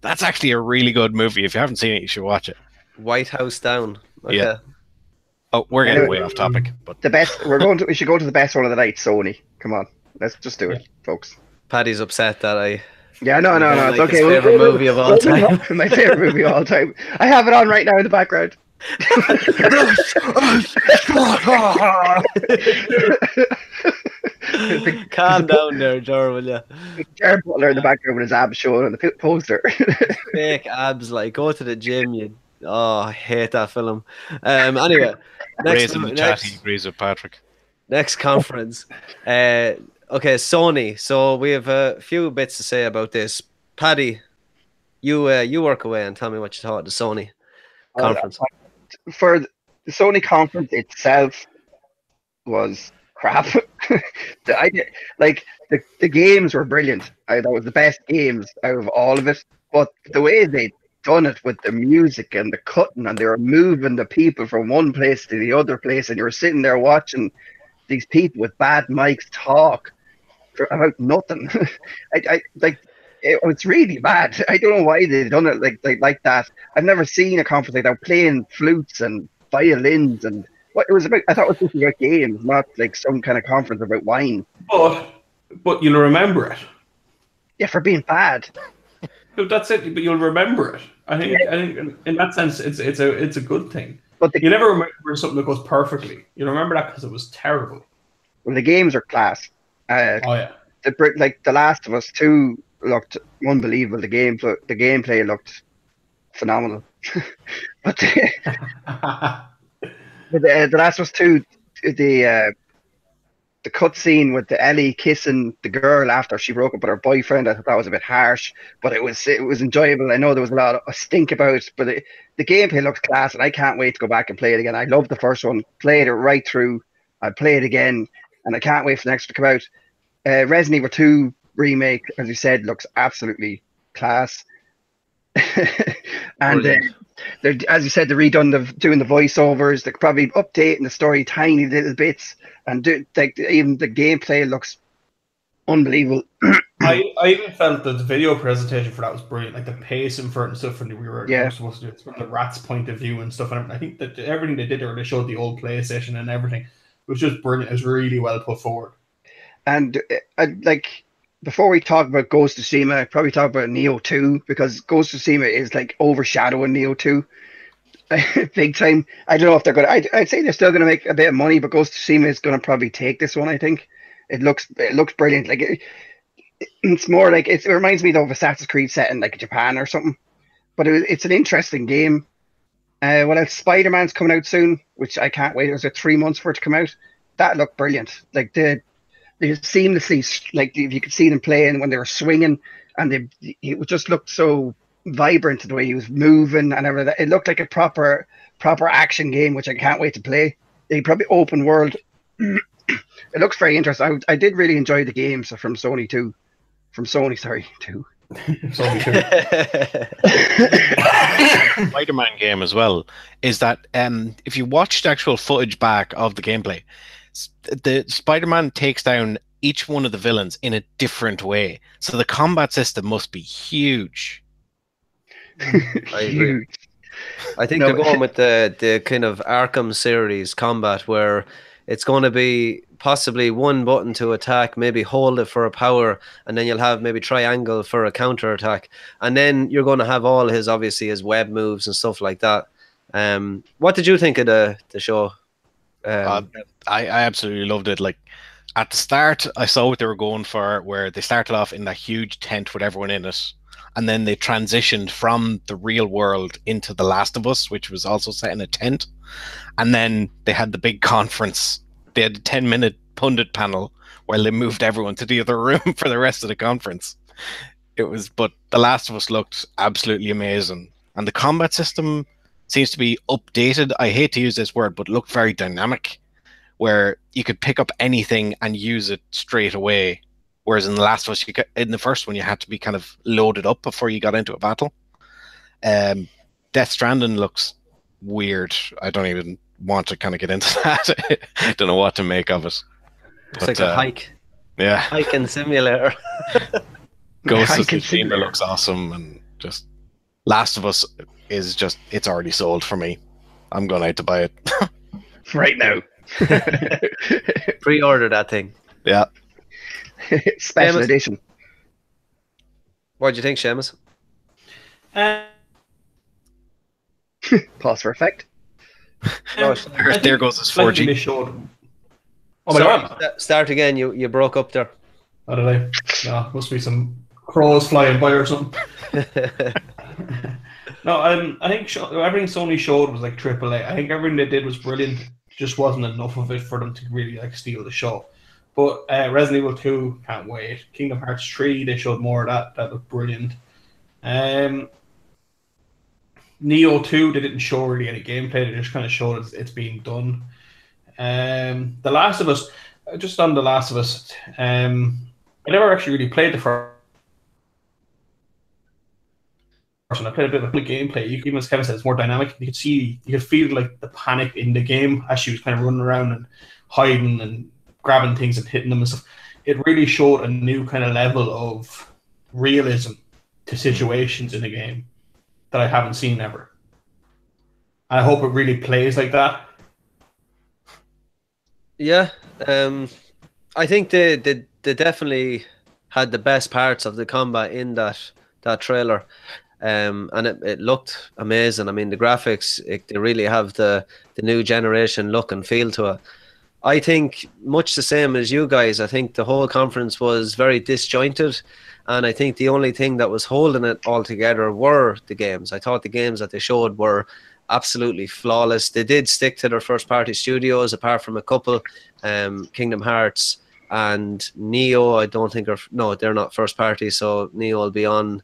S3: That's actually a really good movie. If you haven't seen it, you should watch it.
S1: White House Down. Okay.
S3: Yeah. Oh, we're getting way off topic. But
S2: the best. We should go to the best one of the night. Sony. Come on, let's just do it, folks.
S1: Paddy's upset that I.
S2: Yeah, no, it's okay.
S1: His favorite movie of all time.
S2: My favorite movie of all time. I have it on right now in the background.
S1: Calm down there, Jar, will you?
S2: Jared Butler in the background with his abs showing on the poster.
S1: Fake abs, like, go to the gym. I hate that film. Anyway,
S3: Ray's in the chat. He agrees with Patrick.
S1: Next conference. Okay, Sony. So we have a few bits to say about this. Paddy, you work away and tell me what you thought of the Sony conference.
S2: For the Sony conference itself was crap. The games were brilliant. That was the best games out of all of it. But the way they done it with the music and the cutting, and they were moving the people from one place to the other place, and you were sitting there watching these people with bad mics talk about nothing. It's really bad. I don't know why they've done it like that. I've never seen a conference like that, playing flutes and violins and What it was about? I thought it was supposed to be about games, not like some kind of conference about wine.
S4: But you'll remember it.
S2: Yeah, for being bad.
S4: But that's it. But you'll remember it. I think in that sense, it's a good thing.
S2: But
S4: you never remember something that goes perfectly. You remember that because it was terrible.
S2: Well, the games are class.
S4: Oh yeah.
S2: The Last of Us 2 looked unbelievable. The gameplay looked phenomenal. But the Last of Us 2, the cutscene with the Ellie kissing the girl after she broke up with her boyfriend, I thought that was a bit harsh, but it was enjoyable. I know there was a lot of stink about it, but the gameplay looks class, and I can't wait to go back and play it again. I loved the first one, played it right through. I'll play it again, and I can't wait for the next to come out. Resident Evil 2 remake, as you said, looks absolutely class. And as you said, they're doing the voiceovers. They're probably updating the story tiny little bits, and even the gameplay looks unbelievable.
S4: I even felt that the video presentation for that was brilliant, like the pacing for it and stuff. And we were supposed to do it from the Rat's point of view and stuff. And I think that everything they did there, they showed the old PlayStation and everything. It was just brilliant. It was really well put forward. And
S2: before we talk about Ghost of Tsushima, probably talk about Neo 2, because Ghost of Tsushima is like overshadowing Neo 2 big time. I don't know if they're going to, I'd say they're still going to make a bit of money, but Ghost of Tsushima is going to probably take this one, I think. It looks brilliant. Like it's more like, it reminds me of Assassin's Creed set in like Japan or something, but it's an interesting game. What else? Spider-Man's coming out soon, which I can't wait. It was 3 months for it to come out. That looked brilliant. Like they seamlessly, like if you could see them playing when they were swinging, and it just looked so vibrant the way he was moving and everything. It looked like a proper action game, which I can't wait to play. They probably open world. It looks very interesting. I did really enjoy the games from Sony too. Sony 2.
S3: Spider-Man game as well is that if you watch the actual footage back of the gameplay, the Spider-Man takes down each one of the villains in a different way. So the combat system must be huge.
S1: I agree. I think they're going with the kind of Arkham series combat, where it's going to be possibly one button to attack, maybe hold it for a power, and then you'll have maybe triangle for a counter attack, and then you're going to have all his web moves and stuff like that. What did you think of the show?
S3: I absolutely loved it. Like at the start, I saw what they were going for, where they started off in that huge tent with everyone in it, and then they transitioned from the real world into The Last of Us, which was also set in a tent, and then they had the big conference. They had a 10-minute pundit panel while they moved everyone to the other room for the rest of the conference. But The Last of Us looked absolutely amazing, and the combat system seems to be updated. I hate to use this word, but looked very dynamic, where you could pick up anything and use it straight away. Whereas in The Last of Us, in the first one, you had to be kind of loaded up before you got into a battle. Death Stranding looks weird. I don't even want to kind of get into that. I don't know what to make of it.
S1: It's like a hike.
S3: Yeah.
S1: Hiking simulator.
S3: Ghost of Tsushima looks awesome, and just Last of Us is just, it's already sold for me. I'm going out to buy it.
S2: Right now.
S1: Pre-order that thing.
S3: Yeah.
S2: Special edition.
S1: What do you think, Seamus?
S2: Pause for effect.
S3: There goes his 4G.
S4: Oh my God.
S1: Start again. You broke up there.
S4: How did I? No, must be some crows flying by or something. No, I think everything Sony showed was like AAA. I think everything they did was brilliant. Just wasn't enough of it for them to really like steal the show. But Resident Evil 2, can't wait. Kingdom Hearts 3, they showed more of that. That looked brilliant. Neo 2, they didn't show really any gameplay. They just kind of showed it's being done. The Last of Us, just on The Last of Us, I never actually really played the first. I played a bit of the gameplay. Even as Kevin said, it's more dynamic. You could feel like the panic in the game as she was kind of running around and hiding and grabbing things and hitting them and stuff. It really showed a new kind of level of realism to situations in the game that I haven't seen ever. And I hope it really plays like that.
S1: Yeah, I think they definitely had the best parts of the combat in that trailer. And it looked amazing. I mean, the graphics, they really have the new generation look and feel to it. I think much the same as you guys. I think the whole conference was very disjointed, and I think the only thing that was holding it all together were the games. I thought the games that they showed were absolutely flawless. They did stick to their first party studios, apart from a couple, Kingdom Hearts and Neo. I don't think are no, they're not first party, so Neo will be on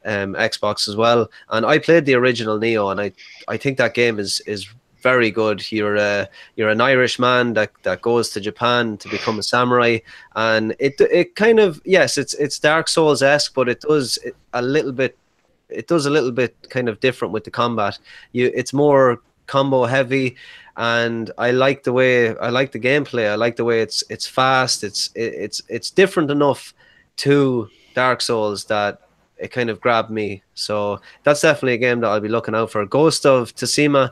S1: Xbox as well. And I played the original Neo, and I think that game is very good. You're an Irish man that goes to Japan to become a samurai, and it kind of, yes, it's Dark Souls esque, but it does a little bit. It does a little bit kind of different with the combat. It's more combo heavy, and I like the gameplay. I like the way it's fast. It's different enough to Dark Souls that it kind of grabbed me. So that's definitely a game that I'll be looking out for. Ghost of Tsushima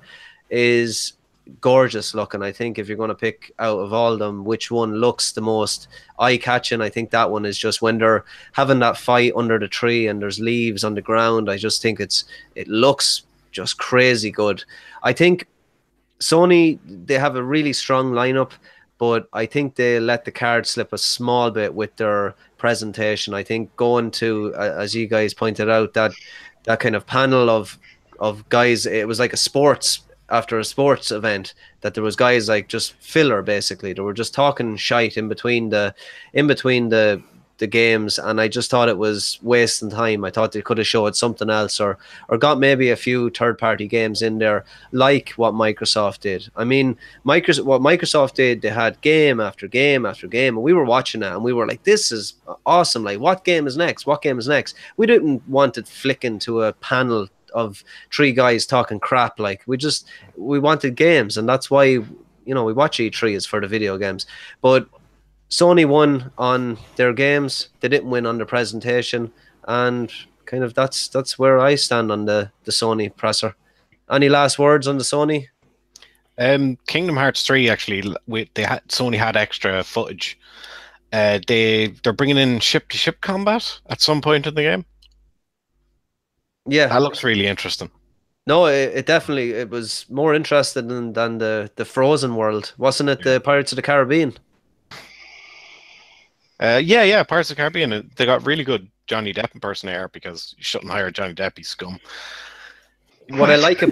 S1: is gorgeous looking. I think if you're going to pick out of all of them which one looks the most eye-catching, I think that one is just when they're having that fight under the tree and there's leaves on the ground. I just think it looks just crazy good. I think Sony, they have a really strong lineup, but I think they let the card slip a small bit with their presentation. I think going to, as you guys pointed out, that kind of panel of guys, it was like a sports after a sports event, that there was guys like just filler, basically. They were just talking shite in between the games, and I just thought it was wasting time. I thought they could have showed something else, or got maybe a few third-party games in there, like what Microsoft did. I mean, what Microsoft did, they had game after game after game, and we were watching it, and we were like, this is awesome. Like, what game is next? What game is next? We didn't want it flicking to a panel of three guys talking crap. Like, we wanted games, and that's why, we watch E3 is for the video games. But Sony won on their games. They didn't win on the presentation, and kind of that's where I stand on the Sony presser. Any last words on the Sony?
S3: Kingdom Hearts 3, actually, Sony had extra footage. They're bringing in ship-to-ship combat at some point in the game.
S1: Yeah,
S3: that looks really interesting.
S1: No, it definitely, it was more interesting than the Frozen world, wasn't it? The Pirates of the Caribbean.
S3: Yeah, Pirates of the Caribbean. They got really good Johnny Depp impersonator, because you shouldn't hire Johnny Depp, he's scum.
S1: What I liked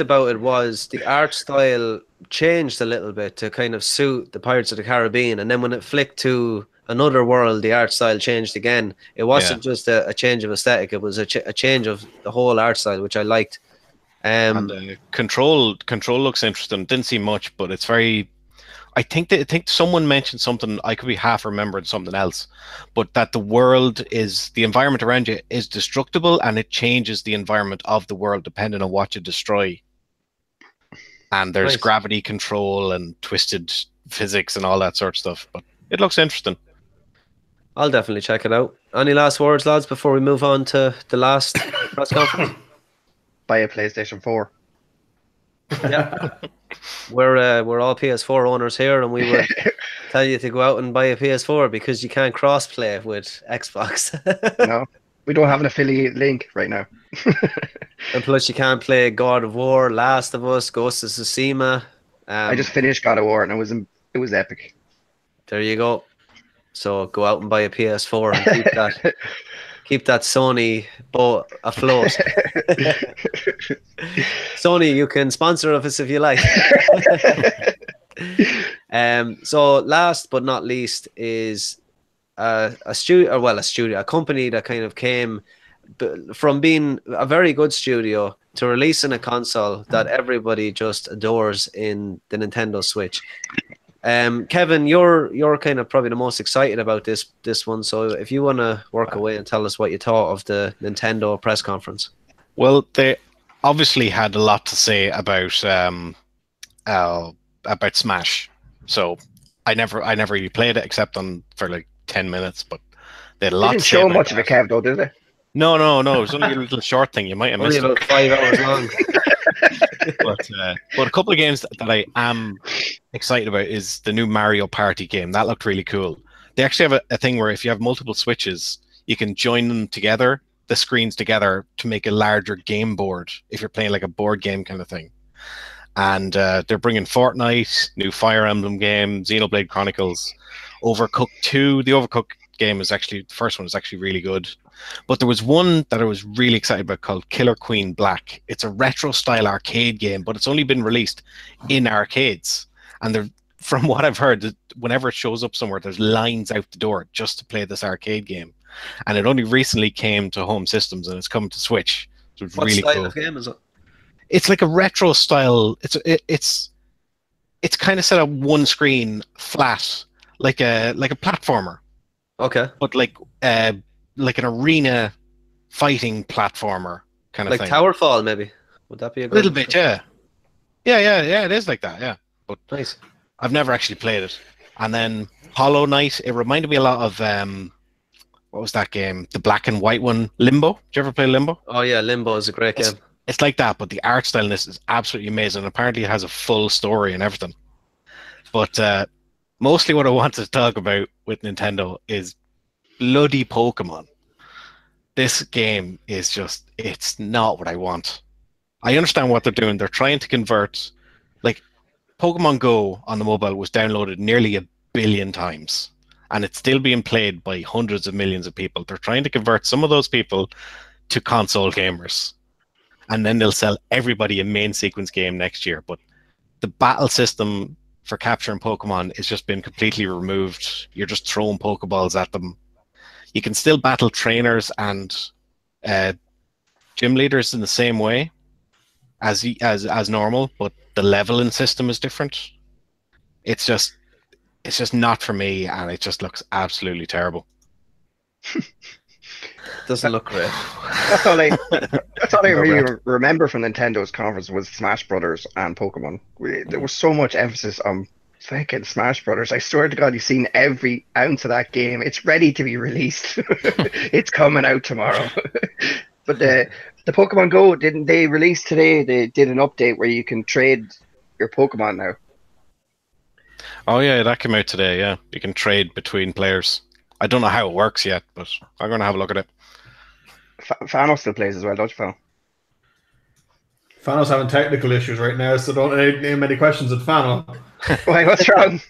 S1: about it was the art style changed a little bit to kind of suit the Pirates of the Caribbean, and then when it flicked to another world, the art style changed again. It wasn't just a change of aesthetic; it was a change of the whole art style, which I liked.
S3: And control looks interesting. Didn't see much, but it's very. I think someone mentioned something. I could be half remembering something else, but that the environment around you is destructible, and it changes the environment of the world depending on what you destroy. And there's gravity control and twisted physics and all that sort of stuff. But it looks interesting.
S1: I'll definitely check it out. Any last words, lads, before we move on to the last press conference?
S2: Buy a PlayStation 4.
S1: Yeah, we're all PS4 owners here, and we would tell you to go out and buy a PS4 because you can't cross-play with Xbox.
S2: No, we don't have an affiliate link right now.
S1: And plus, you can't play God of War, Last of Us, Ghost of Tsushima.
S2: I just finished God of War, and it was epic.
S1: There you go. So go out and buy a PS4 and keep that Sony boat afloat. Sony, you can sponsor us if you like. So last but not least is a company that kind of came from being a very good studio to releasing a console that everybody just adores in the Nintendo Switch. Kevin, you're kind of probably the most excited about this one. So if you want to work away and tell us what you thought of the Nintendo press conference.
S3: Well, they obviously had a lot to say about Smash. So I never really played it except for like 10 minutes, but they had a lot to say.
S2: They didn't show much of it, Kev, though, did they?
S3: No. It's only a little short thing. You might have
S1: Only
S3: missed it.
S1: about 5 hours long.
S3: But a couple of games that I am excited about is the new Mario Party game. That looked really cool. They actually have a thing where if you have multiple Switches, you can join them together, the screens together, to make a larger game board if you're playing like a board game kind of thing. And they're bringing Fortnite, new Fire Emblem game, Xenoblade Chronicles, Overcooked 2. The Overcooked game is actually, the first one is actually really good. But there was one that I was really excited about called Killer Queen Black. It's a retro style arcade game, but it's only been released in arcades. And from what I've heard, whenever it shows up somewhere, there's lines out the door just to play this arcade game. And it only recently came to home systems, and it's coming to Switch. So it's
S1: What
S3: really
S1: style
S3: cool.
S1: of game is it?
S3: It's like a retro style. It's kind of set up one screen flat, like a platformer,
S1: Okay.
S3: but like an arena fighting platformer kind of
S1: Like
S3: thing.
S1: Towerfall, maybe. Would that be a
S3: A
S1: good
S3: little bit, yeah. Yeah. It is like that, yeah. But
S1: Nice.
S3: I've never actually played it. And then Hollow Knight. It reminded me a lot of what was that game? The black and white one, Limbo. Did you ever play Limbo?
S1: Oh yeah, Limbo is a great game.
S3: It's like that, but the art style in this is absolutely amazing. Apparently, it has a full story and everything. But mostly what I wanted to talk about with Nintendo is bloody Pokemon. This game is just, it's not what I want. I understand what they're doing. They're trying to convert, like, Pokemon Go on the mobile was downloaded nearly 1 billion times. And it's still being played by hundreds of millions of people. They're trying to convert some of those people to console gamers. And then they'll sell everybody a main sequence game next year. But the battle system for capturing Pokemon has just been completely removed. You're just throwing Pokeballs at them. You can still battle trainers and gym leaders in the same way as normal, but the leveling system is different. It's just not for me, and it just looks absolutely terrible.
S1: Doesn't look great.
S2: That's all I
S1: No,
S2: really
S1: Brett.
S2: remember from Nintendo's conference was Smash Brothers and Pokemon. There was so much emphasis on fucking Smash Brothers. I swear to God, you've seen every ounce of that game. It's ready to be released. It's coming out tomorrow. But the Pokemon Go, didn't they release today? They did an update where you can trade your Pokemon now.
S3: Oh yeah, that came out today. Yeah, you can trade between players. I don't know how it works yet, but I'm gonna have a look at it.
S2: Fano still plays as well, don't you, Fano?
S4: Fano's having technical issues right now, so don't name any questions at Fano.
S2: Why, what's wrong?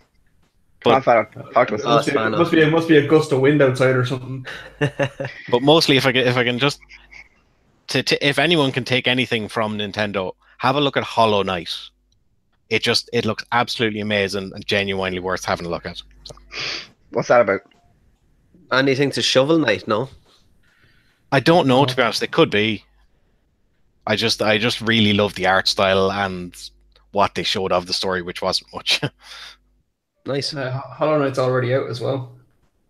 S2: Come on,
S3: But-
S2: Fano. Talk to us.
S1: Lost Fano.
S4: Must be a gust of wind outside or something.
S3: But mostly, if I can just if anyone can take anything from Nintendo, have a look at Hollow Knight. It looks absolutely amazing and genuinely worth having a look at. So,
S2: What's that about?
S1: Anything to Shovel Knight? No.
S3: I don't know, to be honest. It could be. I just really love the art style and what they showed of the story, which wasn't much.
S1: Nice.
S4: Hollow Knight's already out as well.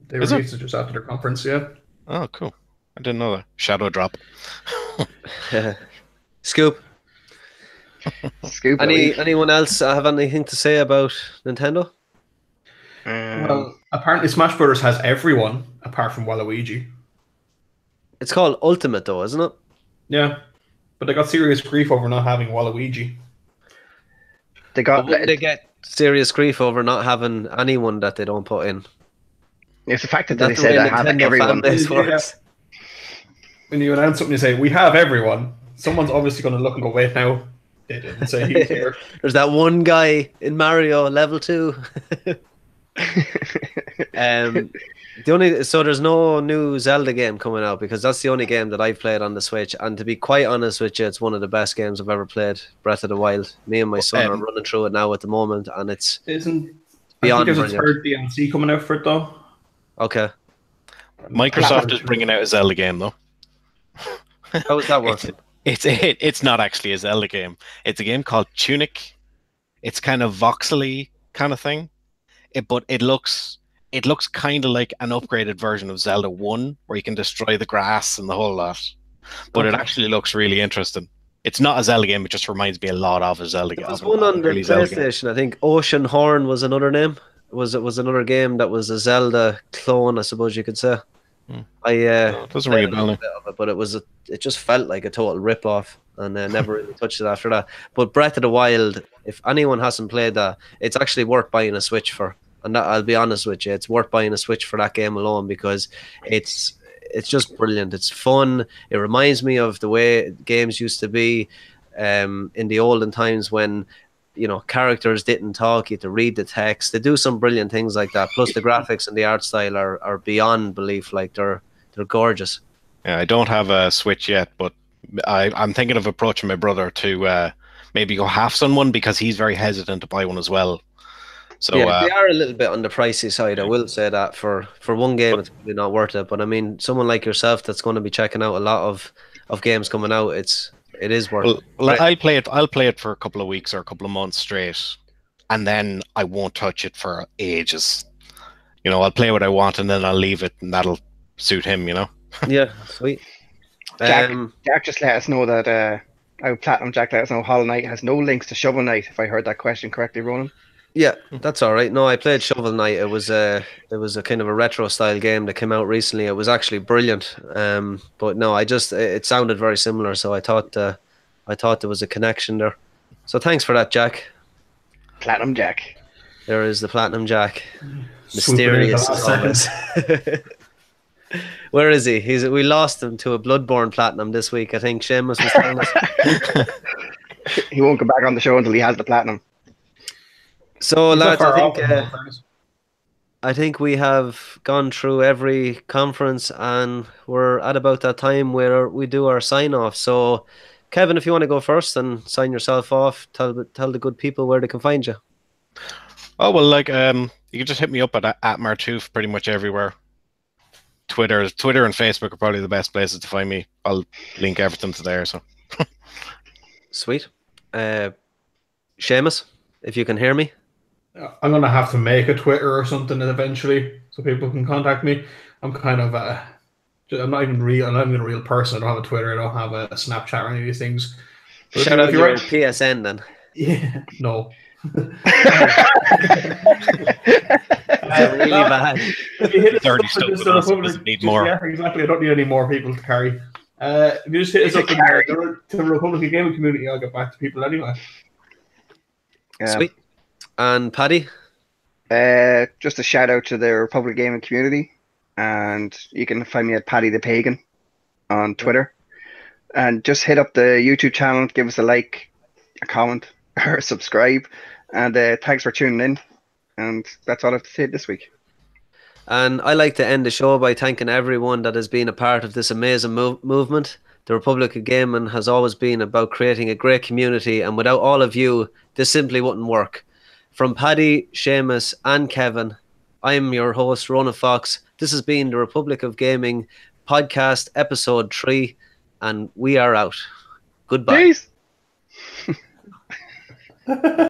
S4: They
S3: Is it?
S4: released it just after their conference, yeah.
S3: Oh, cool. I didn't know that. Shadow Drop.
S1: Scoop.
S2: Scoop.
S1: Anyone else have anything to say about Nintendo?
S4: Well, apparently Smash Brothers has everyone apart from Waluigi.
S1: It's called Ultimate, though, isn't it?
S4: Yeah, but they got serious grief over not having Waluigi.
S2: they
S1: But
S2: got.
S1: wouldn't they get serious grief over not having anyone that they don't put in?
S2: It's the fact that
S1: That's
S2: they
S1: the
S2: said
S1: way
S2: I have
S1: Nintendo
S2: everyone.
S1: fan base
S4: Yeah.
S1: works.
S4: When you announce something, you say we have everyone. Someone's obviously going to look and go, "Wait, now they didn't say he's here."
S1: There's that one guy in Mario level 2. There's no new Zelda game coming out because that's the only game that I've played on the Switch. And to be quite honest with you, it's one of the best games I've ever played. Breath of the Wild. Me and my son are running through it now at the moment, and it's
S4: Isn't
S1: beyond
S4: I think there's a
S1: brilliant.
S4: third DLC coming out for it though.
S1: Okay.
S3: Microsoft is bringing out a Zelda game, though.
S1: How is that working?
S3: It's not actually a Zelda game. It's a game called Tunic. It's kind of voxely kind of thing. But it looks kind of like an upgraded version of Zelda 1, where you can destroy the grass and the whole lot. But it
S4: Okay.
S3: actually looks really interesting. It's not a Zelda game. It just reminds me a lot of a Zelda game.
S1: There was
S3: of a
S1: one on the
S3: early Zelda game.
S1: PlayStation. I think Ocean Horn was another name. It was another game that was a Zelda clone, I suppose you could say.
S3: It doesn't ring a bell now.
S1: bit of it, but it just felt like a total rip off, and never really touched it after that. But Breath of the Wild, if anyone hasn't played that, it's actually worth buying a Switch for. And that, I'll be honest with you, it's worth buying a Switch for that game alone, because it's just brilliant. It's fun. It reminds me of the way games used to be in the olden times when, you know, characters didn't talk. You had to read the text. They do some brilliant things like that. Plus the graphics and the art style are beyond belief. Like they're gorgeous.
S3: Yeah, I don't have a Switch yet, but I'm thinking of approaching my brother to maybe go halves on one, because he's very hesitant to buy one as well. So
S1: yeah, they are a little bit on the pricey side. I will say that for one game, it's probably not worth it. But I mean, someone like yourself that's going to be checking out a lot of games coming out, it is worth.
S3: Well, I'll play it for a couple of weeks or a couple of months straight, and then I won't touch it for ages. You know, I'll play what I want, and then I'll leave it, and that'll suit him. You know.
S1: Yeah, sweet.
S2: Jack just let us know that Platinum Jack let us know Hollow Knight has no links to Shovel Knight. If I heard that question correctly, Ronan.
S1: Yeah, that's all right. No, I played Shovel Knight. It was a kind of a retro style game that came out recently. It was actually brilliant. But no, it sounded very similar, so I thought there was a connection there. So thanks for that, Jack.
S2: Platinum Jack.
S1: There is the Platinum Jack. Mysterious as always. Where is he? We lost him to a Bloodborne Platinum this week. I think Seamus was telling us.
S2: He won't come back on the show until he has the Platinum.
S1: So, lads, I think we have gone through every conference, and we're at about that time where we do our sign off. So, Kevin, if you want to go first and sign yourself off, tell the good people where they can find you.
S3: Oh well, like you can just hit me up at Martoof pretty much everywhere. Twitter and Facebook are probably the best places to find me. I'll link everything to there. So,
S1: sweet. Seamus, if you can hear me.
S4: I'm gonna have to make a Twitter or something eventually, so people can contact me. I'm kind of I'm not even a real person. I don't have a Twitter. I don't have a Snapchat or any of these things.
S1: But shout out your PSN then.
S4: Yeah, no.
S1: Really bad.
S4: If you hit us
S3: already
S4: up
S3: stuck
S4: with
S3: with
S4: the
S3: us,
S4: Republic,
S3: doesn't need more.
S4: Yeah, exactly. I don't need any more people to carry. If you just hit us up to the Republican gaming community, I'll get back to people anyway.
S1: Sweet. And Paddy?
S2: Just a shout out to the Republic gaming community, and you can find me at Paddy the Pagan on Twitter. And just hit up the YouTube channel, give us a like, a comment, or subscribe. And thanks for tuning in. And that's all I have to say this week.
S1: And I like to end the show by thanking everyone that has been a part of this amazing movement. The Republic of Gaming has always been about creating a great community, and without all of you, this simply wouldn't work. From Paddy, Seamus, and Kevin, I'm your host, Ronan Fox. This has been the Republic of Gaming podcast, episode 3, and we are out. Goodbye.
S2: Peace.